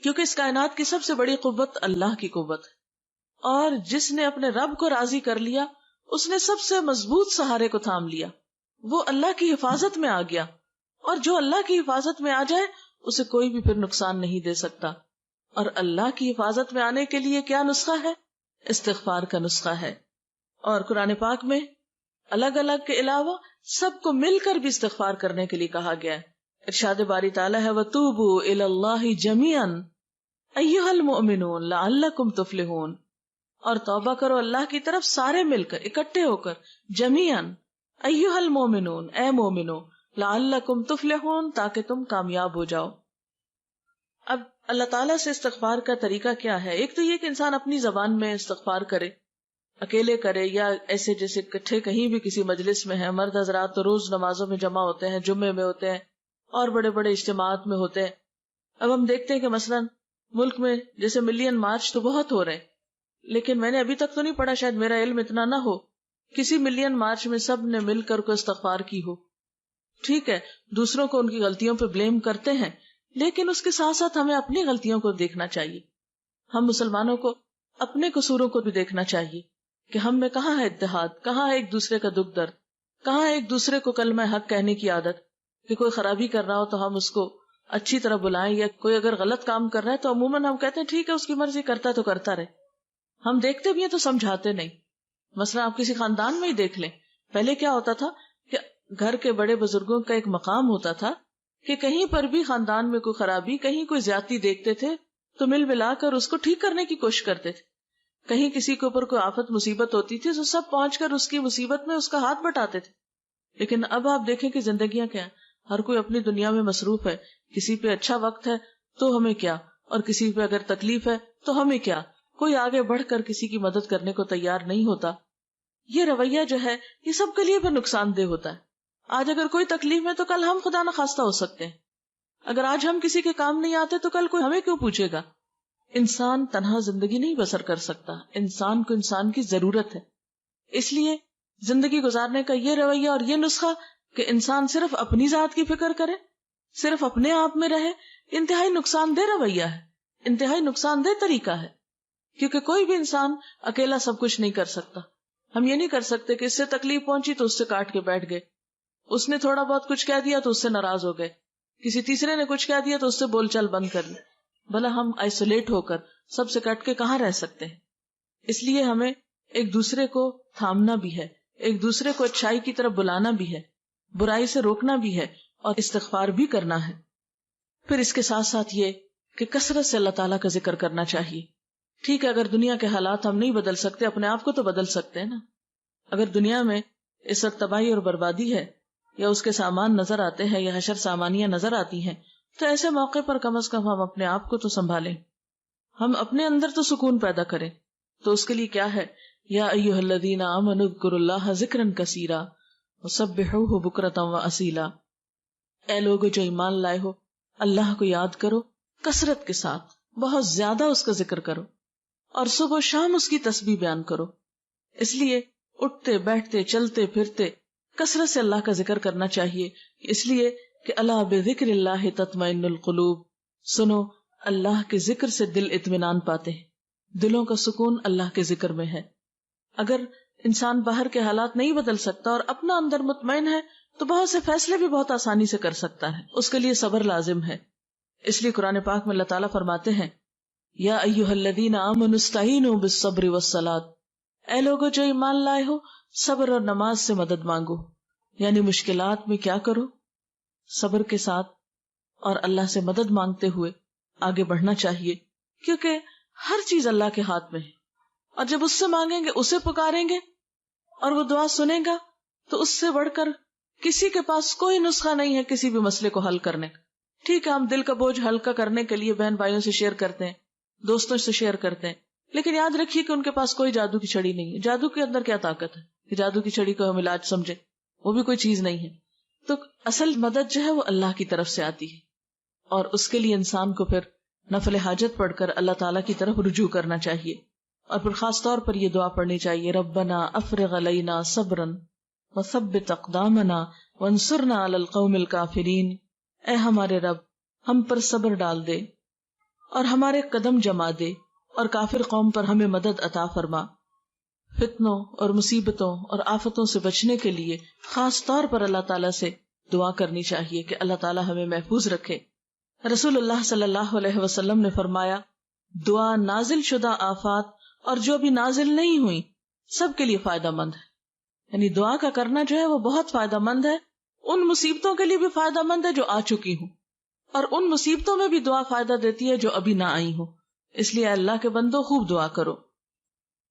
کیونکہ اس کائنات کی سب سے بڑی قوت اللہ کی قوت ہے. اور جس نے اپنے رب کو راضی کر لیا اس نے سب سے مضبوط سہارے کو تھام لیا، وہ اللہ کی حفاظت میں آ گیا، اور جو اللہ کی حفاظت میں آ جائے اسے کوئی بھی پھر نقصان نہیں دے سکتا. اور اللہ کی حفاظت میں آنے کے لیے کیا نسخہ ہے؟ استغفار کا نسخہ ہے. اور قرآن پاک میں الگ الگ کے علاوہ سب کو مل کر بھی استغفار کرنے کے لیے کہا گیا ہے. ارشاد باری تعالیٰ ہے وَتُوبُوا إِلَى اللَّهِ جَمِيعًا أَيُّهَا الْمُؤْمِنُونَ لَعَلَّكُمْ تُفْلِحُونَ. اور توبہ کرو اللہ کی طرف سارے مل کر، اکٹھے ہو کر، جمیعاً، ایھا المؤمنون، اے مومنو، لعلکم تفلحون، تاکہ تم کامیاب ہو جاؤ. اب اللہ تعالیٰ سے استغفار کا طریقہ کیا ہے؟ ایک تو یہ کہ انسان اپنی زبان میں استغفار کرے، اکیلے کرے یا ایسے جیسے اکٹھے کہیں بھی کسی مجلس میں ہے. مرد حضرات تو روز نمازوں میں جمع ہوتے ہیں، جمعے میں ہوتے ہیں اور بڑے بڑے اجتماعات میں ہوتے ہیں. اب ہم دیکھتے ہیں کہ مثلاً ملک میں جیسے ملین مارچ تو بہت ہو رہے ہیں، لیکن میں نے ابھی تک تو نہیں پڑھا، شاید میرا علم اتنا نہ ہو، کسی ملین مارچ میں سب نے مل کر کو استغفار کی ہو. ٹھیک ہے، دوسروں کو ان کی غلطیوں پہ بلیم کرتے ہیں، لیکن اس کے ساتھ ساتھ ہمیں اپنی غلطیوں کو دیکھنا چاہیے. ہم مسلمانوں کو اپنے قصوروں کو بھی دیکھنا چاہیے کہ ہم میں کہاں ہے اتحاد، کہاں ہے ایک دوسرے کا دکھ درد، کہاں ہے ایک دوسرے کو کلمہ حق کہنے کی عادت، کہ کوئی خرابی کر رہا ہو تو ہم اس کو اچھی طرح بلائیں، یا کوئی اگر غلط کام کر رہا ہے تو عموماً ہم کہتے ہیں ٹھیک ہے اس کی مرضی، کرتا ہے تو کرتا رہے. ہم دیکھتے بھی ہیں تو سمجھاتے نہیں. مثلا آپ کسی خاندان میں ہی دیکھ لیں، پہلے کیا ہوتا تھا کہ گھر کے بڑے بزرگوں کا ایک مقام ہوتا تھا کہ کہیں پر بھی خاندان میں کوئی خرابی، کہیں کوئی زیادتی دیکھتے تھے تو مل ملا کر اس کو ٹھیک کرنے کی کوشش کرتے تھے. کہیں کسی کے اوپر کوئی آفت مصیبت ہوتی تھی تو سب پہنچ کر اس کی مصیبت میں اس کا ہاتھ بٹاتے تھے. لیکن اب آپ دیکھیں کہ زندگیاں کیا ہیں، ہر کوئی اپنی دنیا میں مصروف ہے. کسی پہ اچھا وقت ہے تو ہمیں کیا، اور کسی پہ اگر تکلیف ہے تو ہمیں کیا. کوئی آگے بڑھ کر کسی کی مدد کرنے کو تیار نہیں ہوتا. یہ رویہ جو ہے یہ سب کے لیے بھی نقصان دہ ہوتا ہے. آج اگر کوئی تکلیف ہے تو کل ہم خدا نخواستہ ہو سکتے ہیں. اگر آج ہم کسی کے کام نہیں آتے تو کل کوئی ہمیں کیوں پوچھے گا. انسان تنہا زندگی نہیں بسر کر سکتا، انسان کو انسان کی ضرورت ہے. اس لیے زندگی گزارنے کا یہ رویہ اور یہ نسخہ کہ انسان صرف اپنی ذات کی فکر کرے، صرف اپنے آپ میں رہے، انتہائی نقصان دہ رویہ ہے، انتہائی نقصان دہ طریقہ ہے. کیونکہ کوئی بھی انسان اکیلا سب کچھ نہیں کر سکتا. ہم یہ نہیں کر سکتے کہ اس سے تکلیف پہنچی تو اس سے کاٹ کے بیٹھ گئے، اس نے تھوڑا بہت کچھ کہہ دیا تو اس سے ناراض ہو گئے، کسی تیسرے نے کچھ کہہ دیا تو اس سے بول چال بند کر لی. بھلا ہم آئسولیٹ ہو کر سب سے کٹ کے کہاں رہ سکتے ہیں. اس لیے ہمیں ایک دوسرے کو تھامنا بھی ہے، ایک دوسرے کو اچھائی کی طرف بلانا بھی ہے، برائی سے روکنا بھی ہے، اور استغفار بھی کرنا ہے. پھر اس کے ساتھ ساتھ یہ کہ کثرت سے اللہ تعالیٰ کا ذکر کرنا چاہیے. ٹھیک ہے اگر دنیا کے حالات ہم نہیں بدل سکتے، اپنے آپ کو تو بدل سکتے ہیں نا. اگر دنیا میں اس وقت تباہی اور بربادی ہے، یا اس کے سامان نظر آتے ہیں، یا حشر سامانیاں نظر آتی ہیں، تو ایسے موقع پر کم از کم ہم اپنے آپ کو تو سنبھالیں، ہم اپنے اندر تو سکون پیدا کریں. تو اس کے لیے کیا ہے، یا ایھا الذین آمنوا اذکروا اللہ ذکرا کثیرا وسبحوہ بکرۃ واصیلا. اے لوگو جو ایمان لائے ہو، اللہ کو یاد کرو کثرت کے ساتھ، بہت زیادہ اس کا ذکر کرو، اور صبح و شام اس کی تسبیح بیان کرو. اس لیے اٹھتے بیٹھتے چلتے پھرتے کثرت سے اللہ کا ذکر کرنا چاہیے. اس لیے کہ الا بذکر اللہ تطمئن القلوب، سنو اللہ کے ذکر سے دل اطمینان پاتے ہیں، دلوں کا سکون اللہ کے ذکر میں ہے. اگر انسان باہر کے حالات نہیں بدل سکتا اور اپنا اندر مطمئن ہے تو بہت سے فیصلے بھی بہت آسانی سے کر سکتا ہے. اس کے لیے صبر لازم ہے. اس لیے قرآن پاک میں اللہ تعالیٰ فرماتے ہیں یا ایھا الذین آمنوا استعینوا بالصبر والصلاۃ. اے لوگو جو ایمان لائے ہو، صبر اور نماز سے مدد مانگو. یعنی مشکلات میں کیا کرو، صبر کے ساتھ اور اللہ سے مدد مانگتے ہوئے آگے بڑھنا چاہیے. کیونکہ ہر چیز اللہ کے ہاتھ میں ہے، اور جب اس سے مانگیں گے، اسے پکاریں گے اور وہ دعا سنے گا، تو اس سے بڑھ کر کسی کے پاس کوئی نسخہ نہیں ہے کسی بھی مسئلے کو حل کرنے کا. ٹھیک ہے ہم دل کا بوجھ ہلکا کرنے کے لیے بہن بھائیوں سے شیئر کرتے ہیں، دوستوں سے شیئر کرتے ہیں، لیکن یاد رکھیے کہ ان کے پاس کوئی جادو کی چھڑی نہیں ہے. جادو کے اندر کیا طاقت ہے کہ جادو کی چھڑی کو ہم علاج سمجھے، وہ بھی کوئی چیز نہیں ہے. تو اصل مدد جو ہے وہ اللہ کی طرف سے آتی ہے، اور اس کے لیے انسان کو پھر نفل حاجت پڑھ کر اللہ تعالیٰ کی طرف رجوع کرنا چاہیے. اور پھر خاص طور پر یہ دعا پڑھنی چاہیے، ربنا افرغ علینا صبرا وثبت اقدامنا وانصرنا علی القوم الکافرین. اے ہمارے رب، ہم پر صبر ڈال دے اور ہمارے قدم جما دے، اور کافر قوم پر ہمیں مدد عطا فرما. فتنوں اور مصیبتوں اور آفتوں سے بچنے کے لیے خاص طور پر اللہ تعالیٰ سے دعا کرنی چاہیے کہ اللہ تعالیٰ ہمیں محفوظ رکھے. رسول اللہ صلی اللہ علیہ وسلم نے فرمایا، دعا نازل شدہ آفات اور جو بھی نازل نہیں ہوئی سب کے لیے فائدہ مند ہے. یعنی دعا کا کرنا جو ہے وہ بہت فائدہ مند ہے. ان مصیبتوں کے لیے بھی فائدہ مند ہے جو آ چکی ہوں، اور ان مصیبتوں میں بھی دعا فائدہ دیتی ہے جو ابھی نہ آئی ہوں. اس لیے اللہ کے بندو خوب دعا کرو.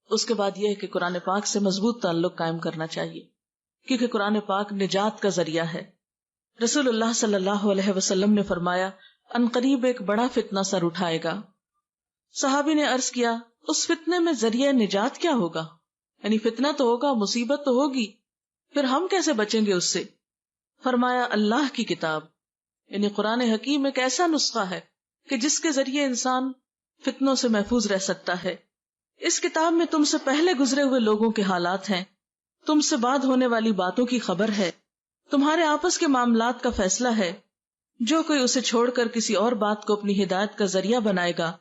اس کے بعد یہ ہے کہ قرآن پاک سے مضبوط تعلق قائم کرنا چاہیے، کیونکہ قرآن پاک نجات کا ذریعہ ہے. رسول اللہ صلی اللہ علیہ وسلم نے فرمایا، عنقریب ایک بڑا فتنہ سر اٹھائے گا. صحابی نے عرض کیا، اس فتنے میں ذریعہ نجات کیا ہوگا؟ یعنی فتنہ تو ہوگا، مصیبت تو ہوگی، پھر ہم کیسے بچیں گے اس سے؟ فرمایا اللہ کی کتاب، یعنی قرآن حکیم ایک ایسا نسخہ ہے کہ جس کے ذریعے انسان فتنوں سے محفوظ رہ سکتا ہے۔ اس کتاب میں تم سے پہلے گزرے ہوئے لوگوں کے حالات ہیں، تم سے بعد ہونے والی باتوں کی خبر ہے، تمہارے آپس کے معاملات کا فیصلہ ہے۔ جو کوئی اسے چھوڑ کر کسی اور بات کو اپنی ہدایت کا ذریعہ بنائے گا،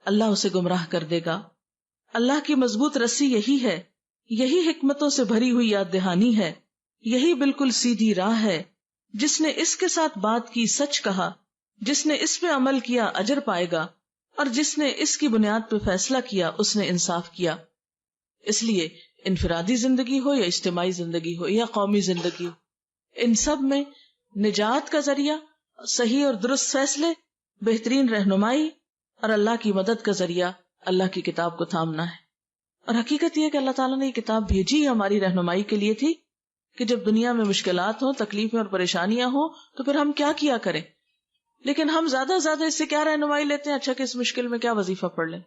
اللہ اسے گمراہ کر دے گا۔ اللہ کی مضبوط رسی یہی ہے، یہی حکمتوں سے بھری ہوئی یاد دہانی ہے، یہی بالکل سیدھی راہ ہے۔ جس نے اس کے ساتھ بات کی سچ کہا، جس نے اس پہ عمل کیا اجر پائے گا، اور جس نے اس کی بنیاد پہ فیصلہ کیا اس نے انصاف کیا۔ اس لیے انفرادی زندگی ہو یا اجتماعی زندگی ہو یا قومی زندگی ہو، ان سب میں نجات کا ذریعہ صحیح اور درست فیصلے، بہترین رہنمائی اور اللہ کی مدد کا ذریعہ اللہ کی کتاب کو تھامنا ہے۔ اور حقیقت یہ ہے کہ اللہ تعالیٰ نے یہ کتاب بھیجی ہماری رہنمائی کے لیے تھی کہ جب دنیا میں مشکلات ہوں، تکلیفیں اور پریشانیاں ہوں تو پھر ہم کیا کریں۔ لیکن ہم زیادہ اس سے کیا رہنمائی لیتے ہیں؟ اچھا کہ اس مشکل میں کیا وظیفہ پڑھ لیں۔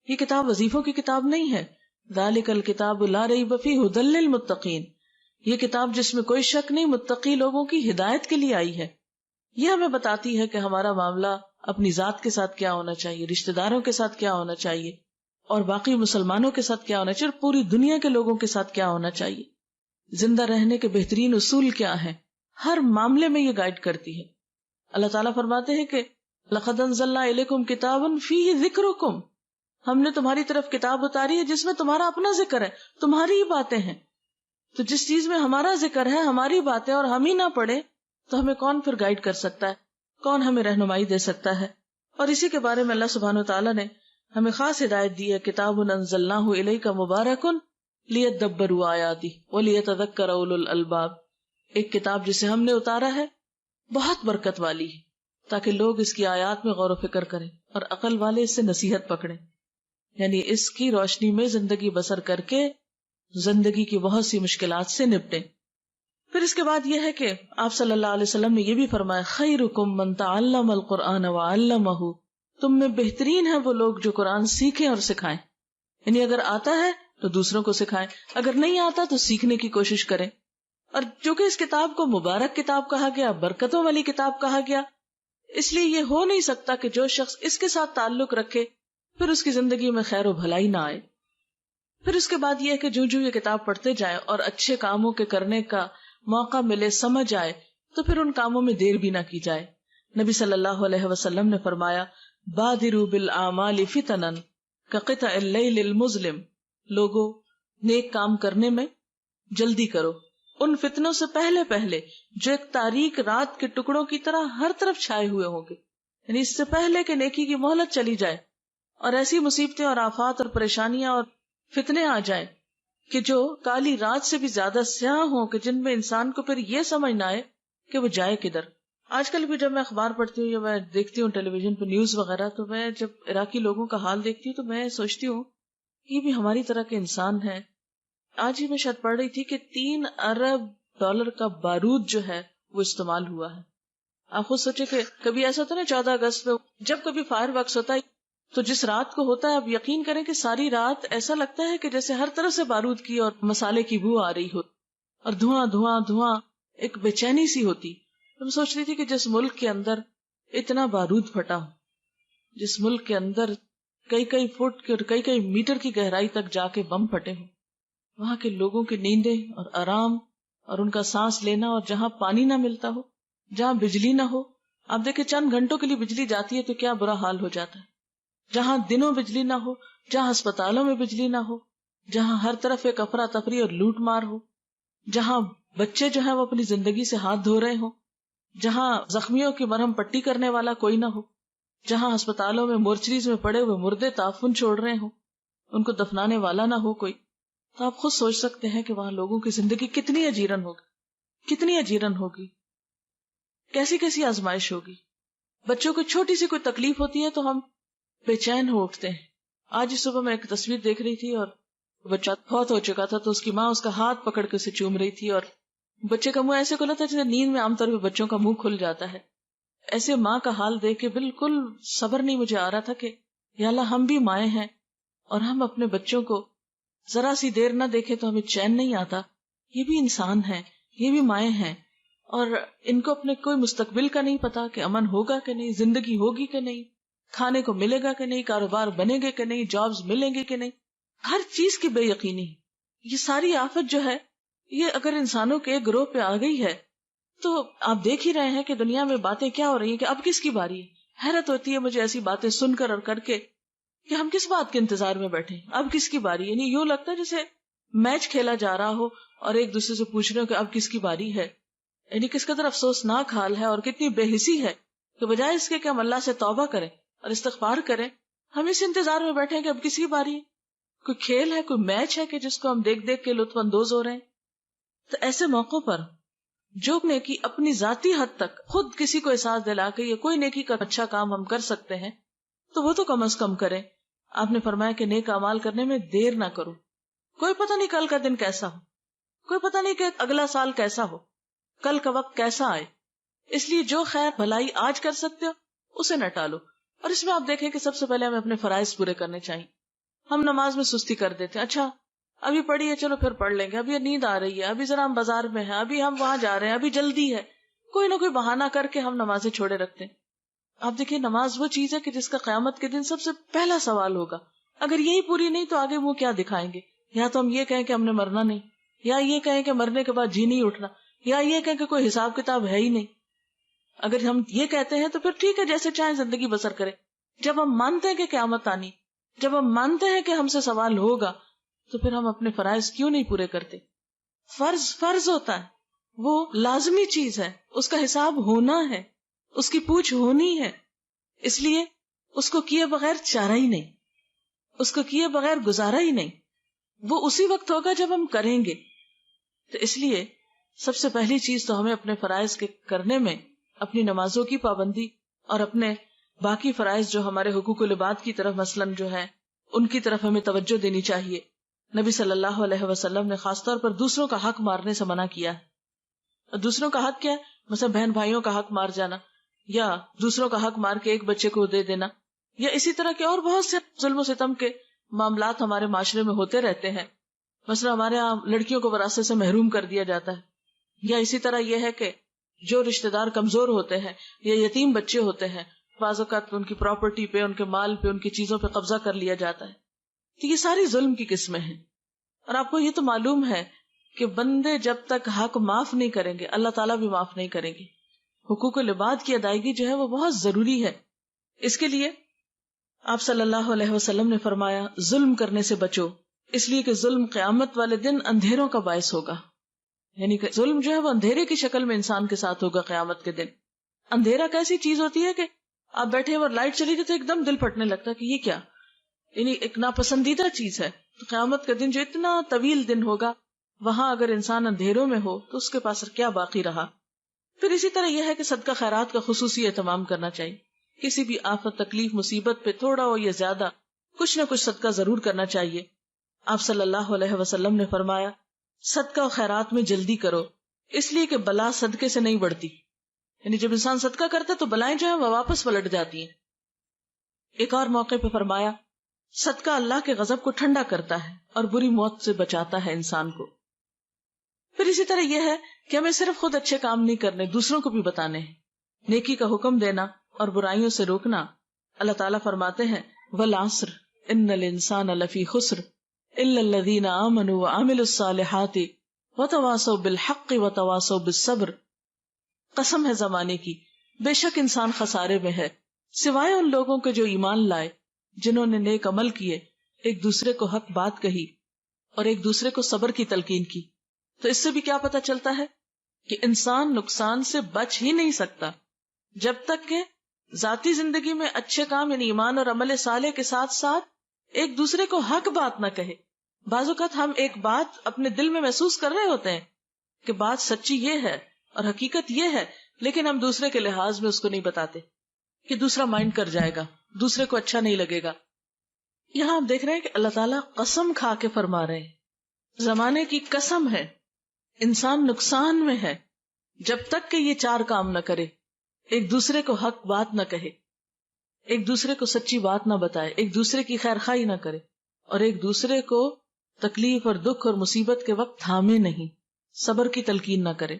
یہ کتاب وظیفوں کی کتاب نہیں ہے۔ ذالک الکتاب لا ریب فیہ ھدی للمتقین، یہ کتاب جس میں کوئی شک نہیں، متقی لوگوں کی ہدایت کے لیے آئی ہے۔ یہ ہمیں بتاتی ہے کہ ہمارا معاملہ اپنی ذات کے ساتھ کیا ہونا چاہیے، رشتہ داروں کے ساتھ کیا ہونا چاہیے، اور باقی مسلمانوں کے ساتھ کیا ہونا چاہیے، اور پوری دنیا کے لوگوں کے ساتھ کیا ہونا چاہیے۔ زندہ رہنے کے بہترین اصول کیا ہیں، ہر معاملے میں یہ گائیڈ کرتی ہے۔ اللہ تعالیٰ فرماتے ہیں کہ لَقَدْ أَنزَلْنَا إِلَيْكُمْ كِتَابًا فِيهِ ذِكْرُكُمْ، ہم نے تمہاری طرف کتاب اتاری ہے جس میں تمہارا اپنا ذکر ہے، تمہاری ہی باتیں ہیں۔ تو جس چیز میں ہمارا ذکر ہے، ہماری باتیں، اور ہم ہی نہ پڑھیں تو ہمیں کون پھر گائیڈ کر سکتا ہے، کون ہمیں رہنمائی دے سکتا ہے؟ اور اسی کے بارے میں اللہ سبحانہ وتعالیٰ نے ہمیں خاص ہدایت دی ہے، کتاب انزلناہ الیک مبارک لیدبروا آیاتہ ولیتذکر اولو الالباب، ایک کتاب جسے ہم نے اتارا ہے بہت برکت والی ہے تاکہ لوگ اس کی آیات میں غور و فکر کریں اور عقل والے اس سے نصیحت پکڑیں، یعنی اس کی روشنی میں زندگی بسر کر کے زندگی کی بہت سی مشکلات سے نپٹیں۔ پھر اس کے بعد یہ ہے کہ آپ صلی اللہ علیہ وسلم نے یہ بھی فرمایا، خیرکم من تعلم القرآن وعلمہ، تم میں بہترین ہیں وہ لوگ جو قرآن سیکھیں اور سکھائیں، یعنی اگر آتا ہے تو دوسروں کو سکھائیں، اگر نہیں آتا تو سیکھنے کی کوشش کریں۔ اور چونکہ اس کتاب کو مبارک کتاب کہا گیا، برکتوں والی کتاب کہا گیا، اس لیے یہ ہو نہیں سکتا کہ جو شخص اس کے ساتھ تعلق رکھے پھر اس کی زندگی میں خیر و بھلائی نہ آئے۔ پھر اس کے بعد یہ ہے کہ جو یہ کتاب پڑھتے جائیں اور اچھے کاموں کے کرنے کا موقع ملے، سمجھ آئے، تو پھر ان کاموں میں دیر بھی نہ کی جائے۔ نبی صلی اللہ علیہ وسلم نے فرمایا، بادروا بالاعمال فتنا کقطع اللیل المظلم، لوگو نیک کام کرنے میں جلدی کرو ان فتنوں سے پہلے جو ایک تاریک رات کے ٹکڑوں کی طرح ہر طرف چھائے ہوئے ہوں گے، یعنی اس سے پہلے کہ نیکی کی مہلت چلی جائے اور ایسی مصیبتیں اور آفات اور پریشانیاں اور فتنے آ جائیں کہ جو کالی رات سے بھی زیادہ سیاہ ہوں، کہ جن میں انسان کو پھر یہ سمجھ نہ آئے کہ وہ جائے کدھر۔ آج کل بھی جب میں اخبار پڑھتی ہوں یا میں دیکھتی ہوں ٹیلی ویژن پہ نیوز وغیرہ، تو میں جب عراقی لوگوں کا حال دیکھتی ہوں تو میں سوچتی ہوں یہ بھی ہماری طرح کے انسان ہیں۔ آج ہی میں شاید پڑھ رہی تھی کہ 3 ارب ڈالر کا بارود جو ہے وہ استعمال ہوا ہے۔ آپ خود سوچے کہ کبھی ایسا ہوتا ہے نا 14 اگست میں جب کبھی فائر ورکس ہوتا ہے تو جس رات کو ہوتا ہے، آپ یقین کریں کہ ساری رات ایسا لگتا ہے کہ جیسے ہر طرف سے بارود کی اور مسالے کی بو آ رہی ہو اور دھواں دھواں دھواں، ایک بے چینی سی ہوتی۔ میں سوچ رہی تھی کہ جس ملک کے اندر اتنا بارود پھٹا ہو، جس ملک کے اندر کئی فٹ کے اور کئی میٹر کی گہرائی تک جا کے بم پھٹے ہوں، وہاں کے لوگوں کی نیندیں اور آرام اور ان کا سانس لینا، اور جہاں پانی نہ ملتا ہو، جہاں بجلی نہ ہو، آپ دیکھیں چند گھنٹوں کے لیے بجلی جاتی ہے تو کیا برا حال ہو جاتا ہے، جہاں دنوں بجلی نہ ہو، جہاں اسپتالوں میں بجلی نہ ہو، جہاں ہر طرف ایک افراتفری اور لوٹ مار ہو، جہاں بچے جو ہیں وہ اپنی زندگی سے ہاتھ دھو رہے ہوں، جہاں زخمیوں کی مرہم پٹی کرنے والا کوئی نہ ہو، جہاں ہسپتالوں میں مورچریز میں پڑے ہوئے مردے تعفن چھوڑ رہے ہوں، ان کو دفنانے والا نہ ہو کوئی، تو آپ خود سوچ سکتے ہیں کہ وہاں لوگوں کی زندگی کتنی اجیرن ہوگی، کیسی آزمائش ہوگی۔ بچوں کو چھوٹی سی کوئی تکلیف ہوتی ہے تو ہم بے چین ہو اٹھتے ہیں۔ آج ہی صبح میں ایک تصویر دیکھ رہی تھی اور بچہ فوت ہو چکا تھا، تو اس کی ماں اس کا ہاتھ پکڑ کے اسے چوم رہی تھی، اور بچے کا منہ ایسے کھلا تھا جیسے نیند میں عام طور پہ بچوں کا منہ کھل جاتا ہے۔ ایسے ماں کا حال دیکھ کے بالکل صبر نہیں مجھے آ رہا تھا کہ یا اللہ ہم بھی مائیں ہیں اور ہم اپنے بچوں کو ذرا سی دیر نہ دیکھے تو ہمیں چین نہیں آتا۔ یہ بھی انسان ہیں، یہ بھی مائیں ہیں، اور ان کو اپنے کوئی مستقبل کا نہیں پتا کہ امن ہوگا کہ نہیں، زندگی ہوگی کہ نہیں، کھانے کو ملے گا کہ نہیں، کاروبار بنے گے کہ نہیں، جابز ملیں گے کہ نہیں، ہر چیز کی بے یقینی. یہ ساری آفت جو ہے یہ اگر انسانوں کے گروہ پہ آ گئی ہے تو آپ دیکھ ہی رہے ہیں کہ دنیا میں باتیں کیا ہو رہی ہیں کہ اب کس کی باری ہے. حیرت ہوتی ہے مجھے ایسی باتیں سن کر اور کر کے کہ ہم کس بات کے انتظار میں بیٹھے، اب کس کی باری. یعنی یوں لگتا ہے جیسے میچ کھیلا جا رہا ہو اور ایک دوسرے سے پوچھ رہے ہو کہ اب کس کی باری ہے. یعنی کس قدر افسوسناک حال ہے اور کتنی بے حسی ہے کہ بجائے اس کے کہ ہم اللہ سے توبہ کریں اور استغفار کریں، ہم اس انتظار میں بیٹھے ہیں کہ اب کس کی باری ہے. کوئی کھیل ہے، کوئی میچ ہے کہ جس کو ہم دیکھ دیکھ کے لطف اندوز ہو رہے ہیں. تو ایسے موقعوں پر جو نیکی اپنی ذاتی حد تک خود کسی کو احساس دلا کے یہ کوئی نیکی کا اچھا کام ہم کر سکتے ہیں تو وہ تو کم از کم کریں. آپ نے فرمایا کہ نیک اعمال کرنے میں دیر نہ کرو. کوئی پتہ نہیں کل کا دن کیسا ہو، کوئی پتہ نہیں کہ اگلا سال کیسا ہو، کل کا وقت کیسا آئے. اس لیے جو خیر بھلائی آج کر سکتے ہو اسے نہ ٹالو. اور اس میں آپ دیکھیں کہ سب سے پہلے ہمیں اپنے فرائض پورے کرنے چاہیے. ہم نماز میں سستی کر دیتے ہیں، اچھا ابھی پڑھی ہے چلو پھر پڑھ لیں گے، ابھی نیند آ رہی ہے، ابھی ذرا ہم بازار میں ہیں، ابھی ہم وہاں جا رہے ہیں، ابھی جلدی ہے. کوئی نہ کوئی بہانہ کر کے ہم نمازیں چھوڑے رکھتے ہیں. آپ دیکھیں نماز وہ چیز ہے کہ جس کا قیامت کے دن سب سے پہلا سوال ہوگا. اگر یہی پوری نہیں تو آگے وہ کیا دکھائیں گے؟ یا تو ہم یہ کہیں کہ ہم نے مرنا نہیں، یا یہ کہیں کہ مرنے کے بعد جی نہیں اٹھنا، یا یہ کہیں کہ کوئی حساب کتاب ہے ہی نہیں. اگر ہم یہ کہتے ہیں تو پھر ٹھیک ہے، جیسے چاہیں زندگی بسر کریں. جب ہم مانتے ہیں کہ قیامت آنی، جب ہم مانتے ہیں کہ ہم سے سوال ہوگا، تو پھر ہم اپنے فرائض کیوں نہیں پورے کرتے؟ فرض ہوتا ہے، وہ لازمی چیز ہے، اس کا حساب ہونا ہے، اس کی پوچھ ہونی ہے. اس لیے اس کو کیے بغیر چارہ ہی نہیں، اس کو کیے بغیر گزارا ہی نہیں. وہ اسی وقت ہوگا جب ہم کریں گے. تو اس لیے سب سے پہلی چیز تو ہمیں اپنے فرائض کے کرنے میں اپنی نمازوں کی پابندی اور اپنے باقی فرائض جو ہمارے حقوق العباد کی طرف مثلاً جو ہے ان کی طرف ہمیں توجہ دینی چاہیے. نبی صلی اللہ علیہ وسلم نے خاص طور پر دوسروں کا حق مارنے سے منع کیا ہے. اور دوسروں کا حق کیا ہے؟ مثلا بہن بھائیوں کا حق مار جانا، یا دوسروں کا حق مار کے ایک بچے کو دے دینا، یا اسی طرح کے اور بہت سے ظلم و ستم کے معاملات ہمارے معاشرے میں ہوتے رہتے ہیں. مثلا ہمارے یہاں لڑکیوں کو وراثت سے محروم کر دیا جاتا ہے، یا اسی طرح یہ ہے کہ جو رشتہ دار کمزور ہوتے ہیں یا یتیم بچے ہوتے ہیں، بعض اوقات ان کی پراپرٹی پہ، ان کے مال پہ، ان کی چیزوں پہ قبضہ کر لیا جاتا ہے. تو یہ ساری ظلم کی قسمیں ہیں. اور آپ کو یہ تو معلوم ہے کہ بندے جب تک حق معاف نہیں کریں گے اللہ تعالیٰ بھی معاف نہیں کریں گے. حقوق العباد کی ادائیگی جو ہے وہ بہت ضروری ہے. اس کے لیے آپ صلی اللہ علیہ وسلم نے فرمایا ظلم کرنے سے بچو، اس لیے کہ ظلم قیامت والے دن اندھیروں کا باعث ہوگا. یعنی کہ ظلم جو ہے وہ اندھیرے کی شکل میں انسان کے ساتھ ہوگا قیامت کے دن. اندھیرا کیسی چیز ہوتی ہے کہ آپ بیٹھے اور لائٹ چلی گئی تو ایک دم دل پھٹنے لگتا ہے کہ یہ کیا، یعنی ایک ناپسندیدہ چیز ہے. تو قیامت کا دن جو اتنا طویل دن ہوگا، وہاں اگر انسان اندھیروں میں ہو تو اس کے پاس کیا باقی رہا. پھر اسی طرح یہ ہے کہ صدقہ خیرات کا خصوصی اہتمام کرنا چاہیے. کسی بھی آفت، تکلیف، مصیبت پہ تھوڑا ہو یا زیادہ کچھ نہ کچھ صدقہ ضرور کرنا چاہیے. آپ صلی اللہ علیہ وسلم نے فرمایا صدقہ و خیرات میں جلدی کرو، اس لیے کہ بلا صدقے سے نہیں بڑھتی. یعنی جب انسان صدقہ کرتا ہے تو بلائیں جو ہیں وہ واپس پلٹ جاتی ہیں. ایک اور موقع پہ فرمایا صدقہ اللہ کے غضب کو ٹھنڈا کرتا ہے اور بری موت سے بچاتا ہے انسان کو. پھر اسی طرح یہ ہے کہ ہمیں صرف خود اچھے کام نہیں کرنے، دوسروں کو بھی بتانے ہیں. نیکی کا حکم دینا اور برائیوں سے روکنا. اللہ تعالیٰ فرماتے ہیں والعصر ان الانسان لفی خسر الا الذین آمنوا وعملوا الصالحات وتواصوا بالحق وتواصوا بالصبر. قسم ہے زمانے کی، بے شک انسان خسارے میں ہے سوائے ان لوگوں کے جو ایمان لائے، جنہوں نے نیک عمل کیے، ایک دوسرے کو حق بات کہی اور ایک دوسرے کو صبر کی تلقین کی. تو اس سے بھی کیا پتہ چلتا ہے کہ انسان نقصان سے بچ ہی نہیں سکتا جب تک کہ ذاتی زندگی میں اچھے کام یعنی ایمان اور عمل صالح کے ساتھ ساتھ ایک دوسرے کو حق بات نہ کہے. بعض اوقات ہم ایک بات اپنے دل میں محسوس کر رہے ہوتے ہیں کہ بات سچی یہ ہے اور حقیقت یہ ہے، لیکن ہم دوسرے کے لحاظ میں اس کو نہیں بتاتے کہ دوسرا مائنڈ کر جائے گا، دوسرے کو اچھا نہیں لگے گا. یہاں آپ دیکھ رہے ہیں کہ اللہ تعالیٰ قسم کھا کے فرما رہے ہیں، زمانے کی قسم ہے، انسان نقصان میں ہے جب تک کہ یہ چار کام نہ کرے. ایک دوسرے کو حق بات نہ کہے، ایک دوسرے کو سچی بات نہ بتائے، ایک دوسرے کی خیر خواہی نہ کرے، اور ایک دوسرے کو تکلیف اور دکھ اور مصیبت کے وقت تھامے نہیں، صبر کی تلقین نہ کرے.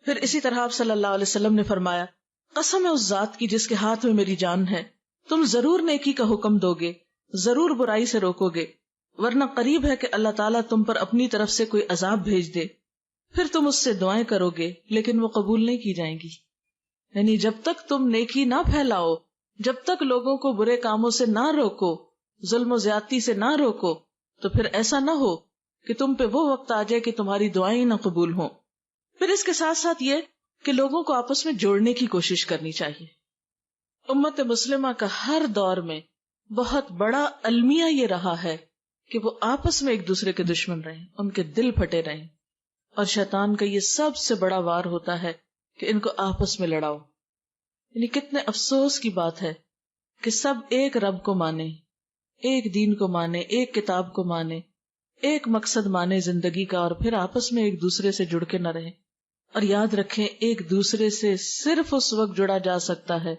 پھر اسی طرح آپ صلی اللہ علیہ وسلم نے فرمایا قسم ہے اس ذات کی جس کے ہاتھ میں میری جان ہے، تم ضرور نیکی کا حکم دو گے، ضرور برائی سے روکو گے، ورنہ قریب ہے کہ اللہ تعالیٰ تم پر اپنی طرف سے کوئی عذاب بھیج دے، پھر تم اس سے دعائیں کرو گے لیکن وہ قبول نہیں کی جائیں گی۔ یعنی جب تک تم نیکی نہ پھیلاؤ، جب تک لوگوں کو برے کاموں سے نہ روکو، ظلم و زیادتی سے نہ روکو، تو پھر ایسا نہ ہو کہ تم پہ وہ وقت آ جائے کہ تمہاری دعائیں نہ قبول ہوں۔ پھر اس کے ساتھ ساتھ یہ کہ لوگوں کو آپس میں جوڑنے کی کوشش کرنی چاہیے۔ امت مسلمہ کا ہر دور میں بہت بڑا المیہ یہ رہا ہے کہ وہ آپس میں ایک دوسرے کے دشمن رہیں، ان کے دل پھٹے رہیں، اور شیطان کا یہ سب سے بڑا وار ہوتا ہے کہ ان کو آپس میں لڑاؤ۔ یعنی کتنے افسوس کی بات ہے کہ سب ایک رب کو مانے، ایک دین کو مانے، ایک کتاب کو مانے، ایک مقصد مانے زندگی کا، اور پھر آپس میں ایک دوسرے سے جڑ کے نہ رہیں۔ اور یاد رکھیں، ایک دوسرے سے صرف اس وقت جڑا جا سکتا ہے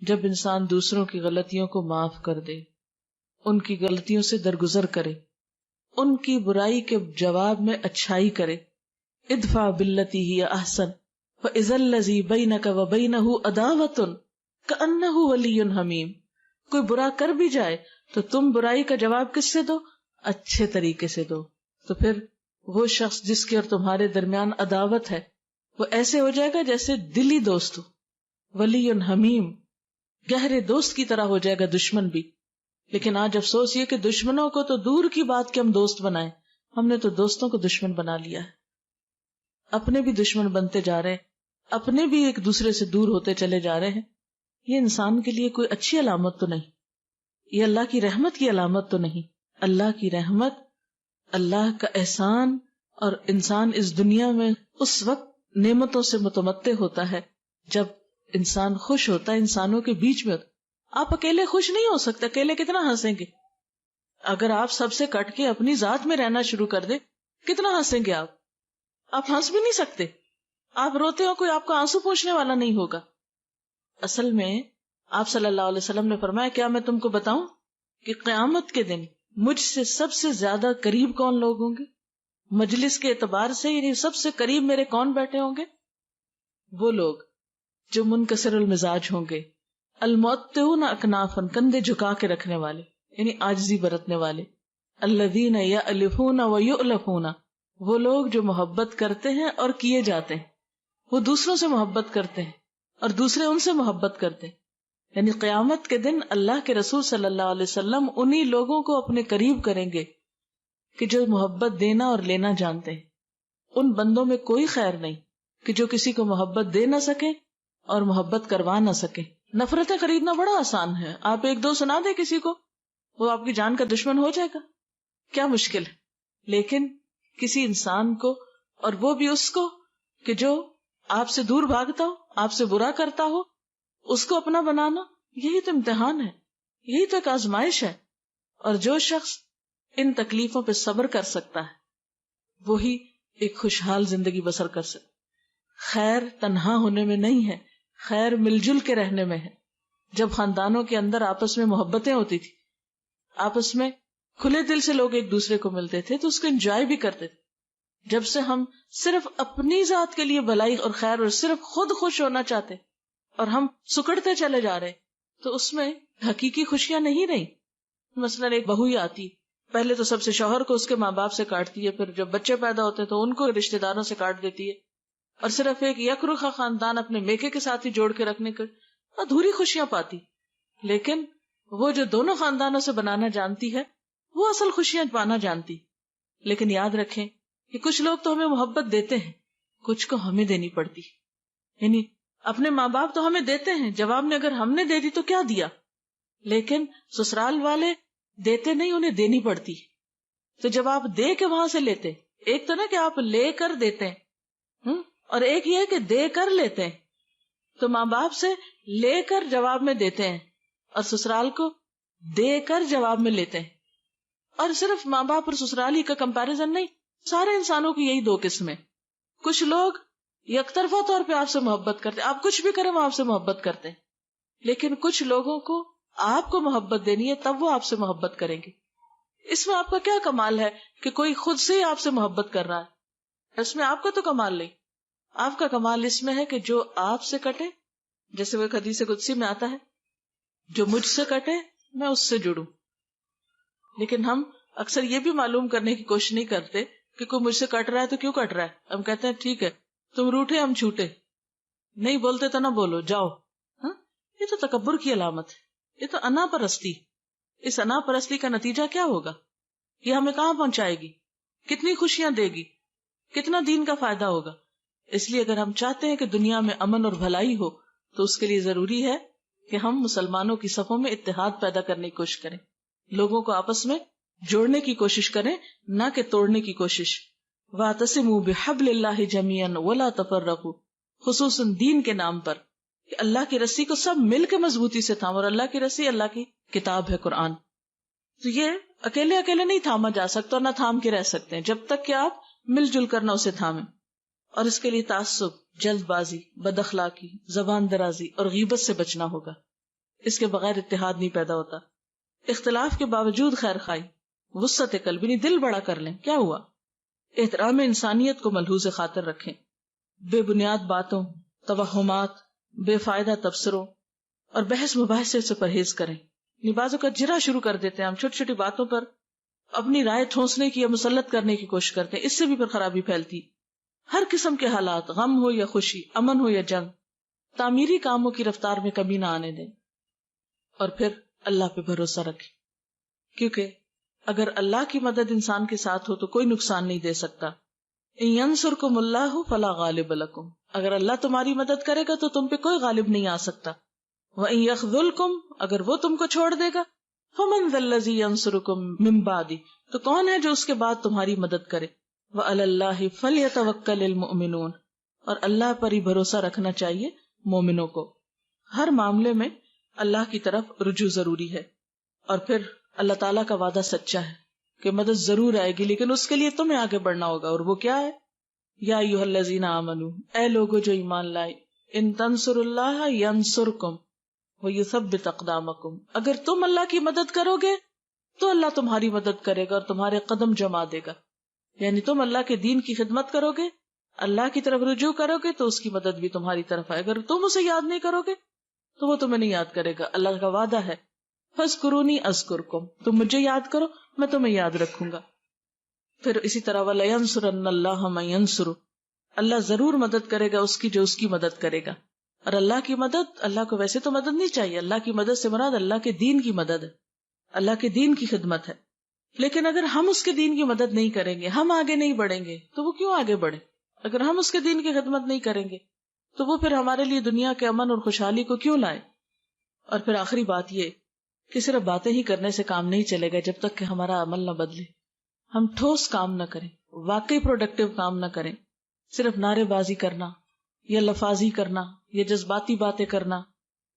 جب انسان دوسروں کی غلطیوں کو معاف کر دے، ان کی غلطیوں سے درگزر کرے، ان کی برائی کے جواب میں اچھائی کرے۔ ادفع باللتی ہی احسن فاذا الذی بینک وبینہ عداوۃ کأنہ ولی حمیم۔ کوئی برا کر بھی جائے تو تم برائی کا جواب کس سے دو؟ اچھے طریقے سے دو، تو پھر وہ شخص جس کے اور تمہارے درمیان عداوت ہے وہ ایسے ہو جائے گا جیسے دلی دوست ہو، ولی حمیم، گہرے دوست کی طرح ہو جائے گا دشمن بھی۔ لیکن آج افسوس یہ کہ دشمنوں کو تو دور کی بات کہ ہم دوست بنائیں، ہم نے تو دوستوں کو دشمن بنا لیا ہے، اپنے بھی دشمن بنتے جا رہے ہیں، اپنے بھی ایک دوسرے سے دور ہوتے چلے جا رہے ہیں۔ یہ انسان کے لیے کوئی اچھی علامت تو نہیں، یہ اللہ کی رحمت کی علامت تو نہیں۔ اللہ کی رحمت، اللہ کا احسان، اور انسان اس دنیا میں اس وقت نعمتوں سے متمتع ہوتا ہے جب انسان خوش ہوتا ہے، انسانوں کے بیچ میں ہوتا۔ آپ اکیلے خوش نہیں ہو سکتے، اکیلے کتنا ہنسیں گے؟ اگر آپ سب سے کٹ کے اپنی ذات میں رہنا شروع کر دیں، کتنا ہنسیں گے آپ ہنس بھی نہیں سکتے، آپ روتے ہو کوئی آپ کو آنسو پوچھنے والا نہیں ہوگا۔ اصل میں آپ صلی اللہ علیہ وسلم نے فرمایا، کیا میں تم کو بتاؤں کہ قیامت کے دن مجھ سے سب سے زیادہ قریب کون لوگ ہوں گے؟ مجلس کے اعتبار سے یعنی سب سے قریب میرے کون بیٹھے ہوں گے؟ وہ لوگ جو منکسر المزاج ہوں گے، المعطئون اکنافن، کندھے جھکا کے رکھنے والے یعنی عاجزی برتنے والے، الذین یألفون ویؤلفون، وہ لوگ جو محبت کرتے ہیں اور کیے جاتے ہیں، وہ دوسروں سے محبت کرتے ہیں اور دوسرے ان سے محبت کرتے ہیں۔ یعنی قیامت کے دن اللہ کے رسول صلی اللہ علیہ وسلم انہی لوگوں کو اپنے قریب کریں گے کہ جو محبت دینا اور لینا جانتے ہیں۔ ان بندوں میں کوئی خیر نہیں کہ جو کسی کو محبت دے نہ سکے اور محبت کروا نہ سکے۔ نفرتیں خریدنا بڑا آسان ہے، آپ ایک دو سنا دیں کسی کو، وہ آپ کی جان کا دشمن ہو جائے گا، کیا مشکل ہے۔ لیکن کسی انسان کو، اور وہ بھی اس کو کہ جو آپ سے دور بھاگتا ہو، آپ سے برا کرتا ہو، اس کو اپنا بنانا، یہی تو امتحان ہے، یہی تو ایک آزمائش ہے۔ اور جو شخص ان تکلیفوں پہ صبر کر سکتا ہے وہی ایک خوشحال زندگی بسر کر سکتا۔ خیر تنہا ہونے میں نہیں ہے، خیر مل جل کے رہنے میں ہے۔ جب خاندانوں کے اندر آپس میں محبتیں ہوتی تھی، آپس میں کھلے دل سے لوگ ایک دوسرے کو ملتے تھے تو اس کو انجوائے بھی کرتے تھے۔ جب سے ہم صرف اپنی ذات کے لیے بھلائی اور خیر اور صرف خود خوش ہونا چاہتے اور ہم سکڑتے چلے جا رہے تو اس میں حقیقی خوشیاں نہیں رہی۔ مثلا ایک بہو ہی آتی، پہلے تو سب سے شوہر کو اس کے ماں باپ سے کاٹتی ہے، پھر جب بچے پیدا ہوتے ہیں تو ان کو رشتہ داروں سے کاٹ دیتی ہے، اور صرف ایک یک رخا خاندان اپنے میکے کے ساتھ ہی جوڑ کے رکھنے کے ادھوری خوشیاں پاتی۔ لیکن وہ جو دونوں خاندانوں سے بنانا جانتی ہے وہ اصل خوشیاں پانا جانتی۔ لیکن یاد رکھیں کہ کچھ لوگ تو ہمیں محبت دیتے ہیں، کچھ کو ہمیں دینی پڑتی۔ یعنی اپنے ماں باپ تو ہمیں دیتے ہیں، جواب میں اگر ہم نے دے دی تو کیا دیا، لیکن سسرال والے دیتے نہیں، انہیں دینی پڑتی۔ تو جب آپ دے کے وہاں سے لیتے، ایک تو نا کہ آپ لے کر دیتے ہیں، اور ایک یہ کہ دے کر لیتے ہیں، تو ماں باپ سے لے کر جواب میں دیتے ہیں اور سسرال کو دے کر جواب میں لیتے ہیں۔ اور صرف ماں باپ اور سسرال ہی کا کمپیریزن نہیں، سارے انسانوں کی یہی دو قسمیں۔ کچھ لوگ یک طرفہ طور پہ آپ سے محبت کرتے، آپ کچھ بھی کریں وہ آپ سے محبت کرتے ہیں، لیکن کچھ لوگوں کو آپ کو محبت دینی ہے تب وہ آپ سے محبت کریں گے۔ اس میں آپ کا کیا کمال ہے کہ کوئی خود سے ہی آپ سے محبت کر رہا ہے، اس میں آپ کا تو کمال نہیں۔ آپ کا کمال اس میں ہے کہ جو آپ سے کٹے، جیسے وہ حدیث قدسی میں آتا ہے جو مجھ سے کٹے میں اس سے جڑوں. لیکن ہم اکثر یہ بھی معلوم کرنے کی کوشش نہیں کرتے کہ کوئی مجھ سے کٹ رہا ہے تو کیوں کٹ رہا ہے. ہم کہتے ہیں ٹھیک ہے تم روٹھے ہم چھوٹے, نہیں بولتے تو نہ بولو جاؤ. یہ تو تکبر کی علامت ہے, یہ تو انا پرستی. اس انا پرستی کا نتیجہ کیا ہوگا؟ یہ ہمیں کہاں پہنچائے گی؟ کتنی خوشیاں دے گی؟ کتنا دین کا فائدہ ہوگا؟ اس لیے اگر ہم چاہتے ہیں کہ دنیا میں امن اور بھلائی ہو تو اس کے لیے ضروری ہے کہ ہم مسلمانوں کی صفوں میں اتحاد پیدا کرنے کی کوشش کریں, لوگوں کو آپس میں جوڑنے کی کوشش کریں, نہ کہ توڑنے کی کوشش. وَاعْتَصِمُوا بِحَبْلِ اللَّهِ جَمِيعًا وَلَا تَفَرَّقُوا, خصوصاً دین کے نام پر کہ اللہ کی رسی کو سب مل کے مضبوطی سے تھام, اور اللہ کی رسی اللہ کی کتاب ہے قرآن. تو یہ اکیلے اکیلے نہیں تھاما جا سکتا اور نہ تھام کے رہ سکتے ہیں جب تک کہ آپ مل جل کر نہ اسے تھامیں. اور اس کے لیے تعصب, جلد بازی, بد اخلاقی, زبان درازی اور غیبت سے بچنا ہوگا. اس کے بغیر اتحاد نہیں پیدا ہوتا. اختلاف کے باوجود خیر خواہی, وسعت قلب, یعنی دل بڑا کر لیں, کیا ہوا؟ احترام انسانیت کو ملحوظ خاطر رکھیں. بے بنیاد باتوں, توہمات, بے فائدہ تبصروں اور بحث مباحثے سے پرہیز کریں. بعضوں کا جرا شروع کر دیتے ہیں ہم چھوٹی چھوٹی باتوں پر اپنی رائے ٹھونسنے کی یا مسلط کرنے کی کوشش کرتے ہیں, اس سے بھی پھر خرابی پھیلتی. ہر قسم کے حالات, غم ہو یا خوشی, امن ہو یا جنگ, تعمیری کاموں کی رفتار میں کمی نہ آنے دیں. اور پھر اللہ پہ بھروسہ رکھیں, کیونکہ اگر اللہ کی مدد انسان کے ساتھ ہو تو کوئی نقصان نہیں دے سکتا. ان ینصرکم اللہ فلا غالب لکم, اگر اللہ تمہاری مدد کرے گا تو تم پہ کوئی غالب نہیں آ سکتا. وَإِن يَخْذُلْكُمْ, اگر وہ تم کو چھوڑ دے گا, فَمَنْ ذَا الَّذِي يَنصُرُكُمْ مِنْ بَعْدِهِ, تو کون ہے جو اس کے بعد تمہاری مدد کرے. وَعَلَى اللَّهِ فَلْيَتَوَكَّلِ الْمُؤْمِنُونَ, اور اللہ پر ہی بھروسہ رکھنا چاہیے مومنوں کو. ہر معاملے میں اللہ کی طرف رجوع ضروری ہے. اور پھر اللہ تعالیٰ کا وعدہ سچا ہے کہ مدد ضرور آئے گی, لیکن اس کے لیے تمہیں آگے بڑھنا ہوگا. اور وہ کیا ہے؟ یا ایھا الذین آمنوا, اے لوگو جو ایمان لائے, ان تنصروا اللہ ینصرکم وَيُثَبِّتْ أَقْدَامَكُمْ, اگر تم اللہ کی مدد کرو گے تو اللہ تمہاری مدد کرے گا اور تمہارے قدم جما دے گا. یعنی تم اللہ کے دین کی خدمت کرو گے, اللہ کی طرف رجوع کرو گے تو اس کی مدد بھی تمہاری طرف آئے. اگر تم اسے یاد نہیں کرو گے تو وہ تمہیں نہیں یاد کرے گا. اللہ کا وعدہ ہے فَاذْكُرُونِي أَذْكُرْكُمْ, تم مجھے یاد کرو میں تمہیں یاد رکھوں گا. پھر اسی طرح وَلَيَنْصُرَنَّ اللَّهَ مَن يَنْصُرُهُ, اللہ ضرور مدد کرے گا اس کی جو اس کی مدد کرے گا. اور اللہ کی مدد, اللہ کو ویسے تو مدد نہیں چاہیے, اللہ کی مدد سے مراد اللہ کے دین کی مدد ہے, اللہ کے دین کی خدمت ہے. لیکن اگر ہم اس کے دین کی مدد نہیں کریں گے, ہم آگے نہیں بڑھیں گے, تو وہ کیوں آگے بڑھے؟ اگر ہم اس کے دین کی خدمت نہیں کریں گے تو وہ پھر ہمارے لیے دنیا کے امن اور خوشحالی کو کیوں لائے؟ اور پھر آخری بات یہ کہ صرف باتیں ہی کرنے سے کام نہیں چلے گا جب تک کہ ہمارا عمل نہ بدلے. ہم ٹھوس کام نہ کریں, واقعی پروڈکٹیو کام نہ کریں. صرف نعرے بازی کرنا یا لفاظی کرنا یا جذباتی باتیں کرنا,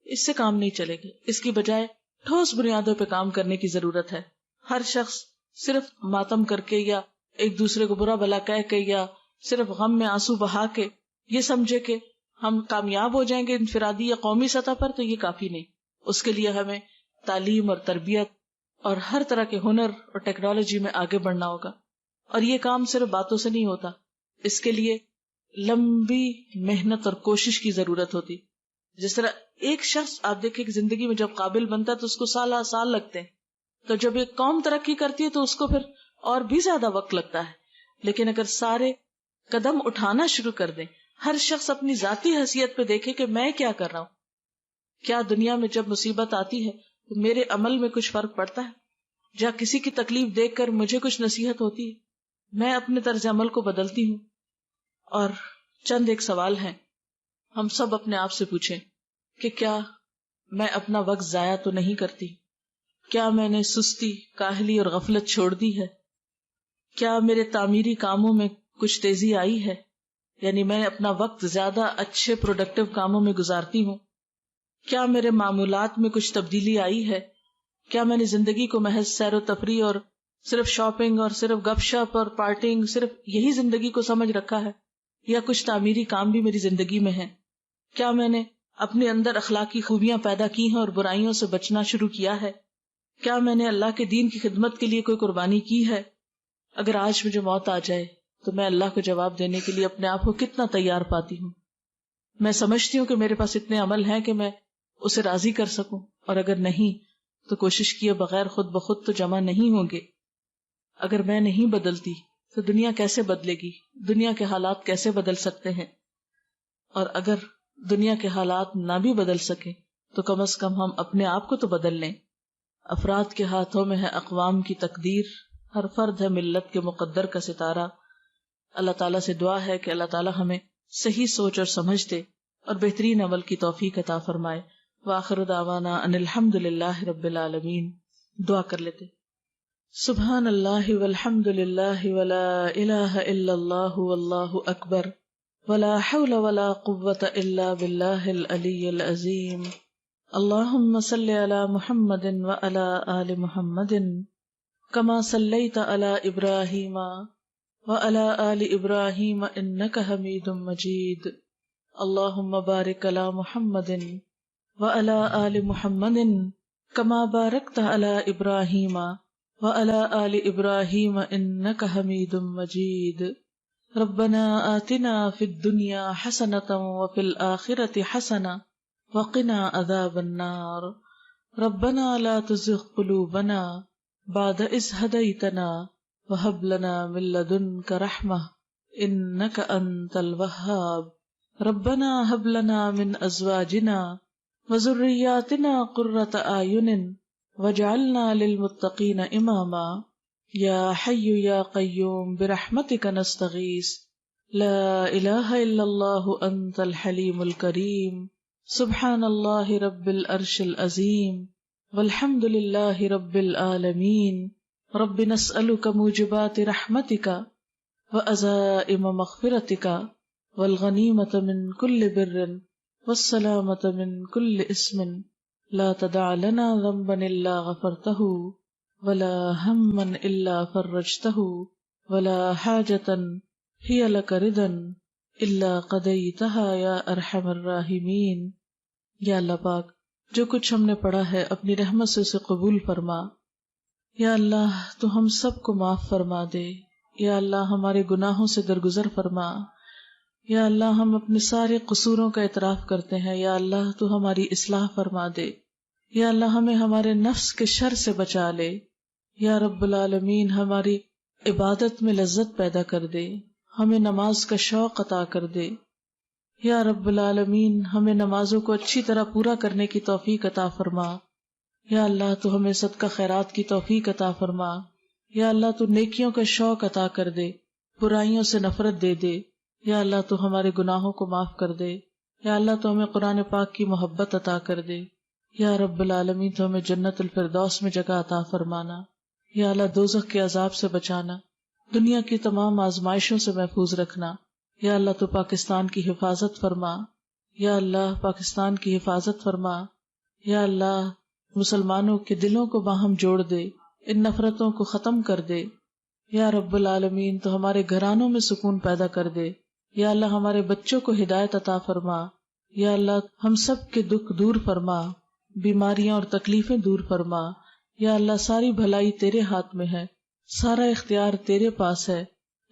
اس سے کام نہیں چلے گا. اس کی بجائے ٹھوس بنیادوں پہ کام کرنے کی ضرورت ہے. ہر شخص صرف ماتم کر کے یا ایک دوسرے کو برا بھلا کہہ کے یا صرف غم میں آنسو بہا کے یہ سمجھے کہ ہم کامیاب ہو جائیں گے انفرادی یا قومی سطح پر, تو یہ کافی نہیں. اس کے لیے ہمیں تعلیم اور تربیت اور ہر طرح کے ہنر اور ٹیکنالوجی میں آگے بڑھنا ہوگا. اور یہ کام صرف باتوں سے نہیں ہوتا, اس کے لیے لمبی محنت اور کوشش کی ضرورت ہوتی. جس طرح ایک شخص آپ دیکھیں کہ زندگی میں جب قابل بنتا ہے تو اس کو سال لگتے ہیں, تو جب ایک قوم ترقی کرتی ہے تو اس کو پھر اور بھی زیادہ وقت لگتا ہے. لیکن اگر سارے قدم اٹھانا شروع کر دیں, ہر شخص اپنی ذاتی حیثیت پہ دیکھے کہ میں کیا کر رہا ہوں, کیا دنیا میں جب مصیبت آتی ہے تو میرے عمل میں کچھ فرق پڑتا ہے, جہاں کسی کی تکلیف دیکھ کر مجھے کچھ نصیحت ہوتی ہے, میں اپنے طرز عمل کو بدلتی ہوں. اور چند ایک سوال ہیں, ہم سب اپنے آپ سے پوچھیں کہ کیا میں اپنا وقت ضائع تو نہیں کرتی؟ کیا میں نے سستی, کاہلی اور غفلت چھوڑ دی ہے؟ کیا میرے تعمیری کاموں میں کچھ تیزی آئی ہے؟ یعنی میں اپنا وقت زیادہ اچھے پروڈکٹیو کاموں میں گزارتی ہوں؟ کیا میرے معمولات میں کچھ تبدیلی آئی ہے؟ کیا میں نے زندگی کو محض سیر و تفریح اور صرف شاپنگ اور صرف گپ شپ اور پارٹیوں صرف یہی زندگی کو سمجھ رکھا ہے, یا کچھ تعمیری کام بھی میری زندگی میں ہے؟ کیا میں نے اپنے اندر اخلاقی خوبیاں پیدا کی ہیں اور برائیوں سے بچنا شروع کیا ہے؟ کیا میں نے اللہ کے دین کی خدمت کے لیے کوئی قربانی کی ہے؟ اگر آج مجھے موت آ جائے تو میں اللہ کو جواب دینے کے لیے اپنے آپ کو کتنا تیار پاتی ہوں؟ میں سمجھتی ہوں کہ میرے پاس اتنے عمل ہیں کہ میں اسے راضی کر سکوں، اور اگر نہیں تو کوشش کیے بغیر خود بخود تو جمع نہیں ہوں گے۔ اگر میں نہیں بدلتی تو دنیا کیسے بدلے گی؟ دنیا کے حالات کیسے بدل سکتے ہیں؟ اور اگر دنیا کے حالات نہ بھی بدل سکیں تو کم از کم ہم اپنے آپ کو تو بدل لیں۔ افراد کے ہاتھوں میں ہے اقوام کی تقدیر، ہر فرد ہے ملت کے مقدر کا ستارہ۔ اللہ تعالیٰ سے دعا ہے کہ اللہ تعالیٰ ہمیں صحیح سوچ اور سمجھ دے اور بہترین عمل کی توفیق عطا فرمائے۔ وآخر دعوانا ان الحمد للہ رب العالمین۔ دعا کر لیتے۔ سبحان اللہ والحمد للہ ولا الہ الا اللہ واللہ اکبر ولا حول ولا قوة الا باللہ العلی العظیم۔ اللہم صل علی محمد وعلی آل محمد کما صلیت علی ابراہیم وعلی آل ابراہیم انک حمید مجید۔ اللہم بارک علی محمد وعلی آل محمد کما بارکت علی ابراہیم وعلی آل ابراہیم انک حمید مجید۔ ربنا آتنا فی الدنیا حسنۃ وفی الآخرۃ حسنۃ وقنا عذاب النار۔ ربنا لا تزغ قلوبنا بعد اذ ہدیتنا وہب لنا من لدنک رحمۃ انک انت الوہاب۔ ربنا ہب لنا من ازواجنا وذریاتنا قرۃ اعین واجعلنا للمتقین اماما۔ یا حی یا قیوم برحمتک نستغیث، لا الہ الا اللہ انت الحلیم الکریم۔ سبحان اللہ رب العرش العظیم والحمد للہ رب العالمین۔ رب نسألک موجبات رحمتک وعزائم مغفرتک والغنیمۃ من کل بر والسلامۃ من کل اسم، لا تدع لنا ذنبا الا غفرتہ ولا ہما الا فرجتہ ولا حاجۃ ہی لک رضا الا قضیتہا یا ارحم الراحمین۔ یا اللہ پاک، جو کچھ ہم نے پڑھا ہے اپنی رحمت سے اسے قبول فرما۔ یا اللہ تو ہم سب کو معاف فرما دے۔ یا اللہ ہمارے گناہوں سے درگزر فرما۔ یا اللہ ہم اپنے سارے قصوروں کا اعتراف کرتے ہیں، یا اللہ تو ہماری اصلاح فرما دے۔ یا اللہ ہمیں ہمارے نفس کے شر سے بچا لے۔ یا رب العالمین ہماری عبادت میں لذت پیدا کر دے، ہمیں نماز کا شوق عطا کر دے۔ یا رب العالمین ہمیں نمازوں کو اچھی طرح پورا کرنے کی توفیق عطا فرما۔ یا اللہ تو ہمیں صدقہ خیرات کی توفیق عطا فرما۔ یا اللہ تو نیکیوں کا شوق عطا کر دے، برائیوں سے نفرت دے دے۔ یا اللہ تو ہمارے گناہوں کو معاف کر دے۔ یا اللہ تو ہمیں قرآن پاک کی محبت عطا کر دے۔ یا رب العالمین تو ہمیں جنت الفردوس میں جگہ عطا فرمانا۔ یا اللہ دوزخ کے عذاب سے بچانا، دنیا کی تمام آزمائشوں سے محفوظ رکھنا۔ یا اللہ تو پاکستان کی حفاظت فرما۔ یا اللہ پاکستان کی حفاظت فرما۔ یا اللہ مسلمانوں کے دلوں کو باہم جوڑ دے، ان نفرتوں کو ختم کر دے۔ یا رب العالمین تو ہمارے گھرانوں میں سکون پیدا کر دے۔ یا اللہ ہمارے بچوں کو ہدایت عطا فرما۔ یا اللہ ہم سب کے دکھ دور فرما، بیماریاں اور تکلیفیں دور فرما۔ یا اللہ ساری بھلائی تیرے ہاتھ میں ہے، سارا اختیار تیرے پاس ہے۔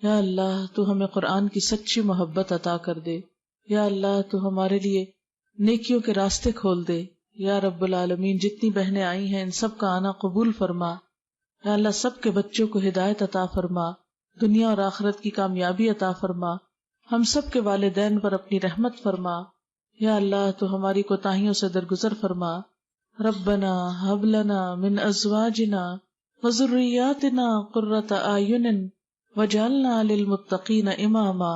یا اللہ تو ہمیں قرآن کی سچی محبت عطا کر دے۔ یا اللہ تو ہمارے لیے نیکیوں کے راستے کھول دے۔ یا رب العالمین جتنی بہنیں آئی ہیں ان سب کا آنا قبول فرما۔ یا اللہ سب کے بچوں کو ہدایت عطا فرما، دنیا اور آخرت کی کامیابی عطا فرما۔ ہم سب کے والدین پر اپنی رحمت فرما۔ یا اللہ تو ہماری کوتاہیوں سے درگزر فرما۔ ربنا ہب لنا من ازواجنا وذریاتنا قرۃ اعین واجعلنا للمتقین اماما۔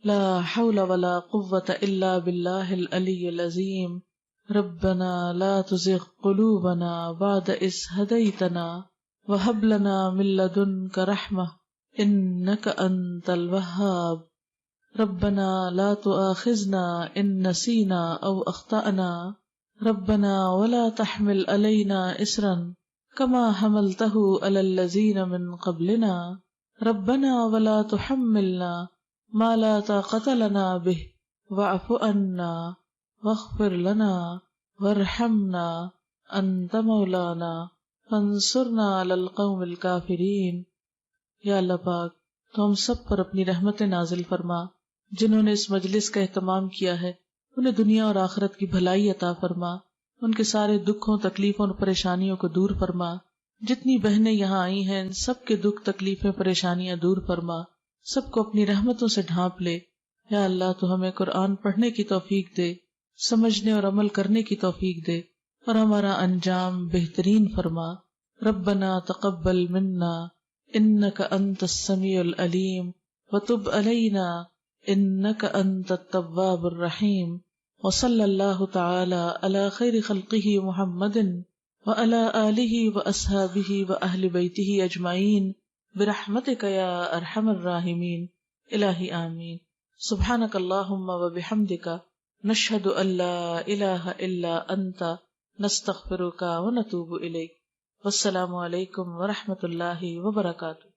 لا حول ولا قوة الا باللہ العلی العظیم۔ ربنا لا تزغ قلوبنا بعد اذ ہدیتنا وہب لنا من لدنک رحمۃ انک انت الوہاب۔ ربنا لا تؤاخذنا ان نسینا او اخطأنا ربنا ولا تحمل علینا اصرا کما حملته علی الذین من قبلنا ربنا ولا تحملنا ما لا طاقت لنا به واعف عنا واغفر لنا وارحمنا انت مولانا فانصرنا علی القوم الکافرین۔ یا اللہ پاک تو ہم سب پر اپنی رحمت نازل فرما۔ جنہوں نے اس مجلس کا اہتمام کیا ہے انہیں دنیا اور آخرت کی بھلائی عطا فرما، ان کے سارے دکھوں تکلیفوں اور پریشانیوں کو دور فرما، جتنی بہنیں یہاں آئی ہیں ان سب کے دکھ تکلیفیں پریشانیاں دور فرما، سب کو اپنی رحمتوں سے ڈھانپ لے۔ یا اللہ تو ہمیں قرآن پڑھنے کی توفیق دے، سمجھنے اور عمل کرنے کی توفیق دے، اور ہمارا انجام بہترین فرما۔ ربنا تقبل منا انک انت السمیع العلیم وتب علینا انک انت التواب الرحیم، وصلی اللہ تعالی علی خیر خلقہ محمد وعلی آلہ واصحابہ واہل بیتہ اجمعین برحمتک یا ارحم الراحمین۔ الہی آمین۔ سبحانک اللہم وبحمدک نشہد ان لا الہ الا انت نستغفرک ونتوب الیک۔ والسلام علیکم ورحمۃ اللہ وبرکاتہ۔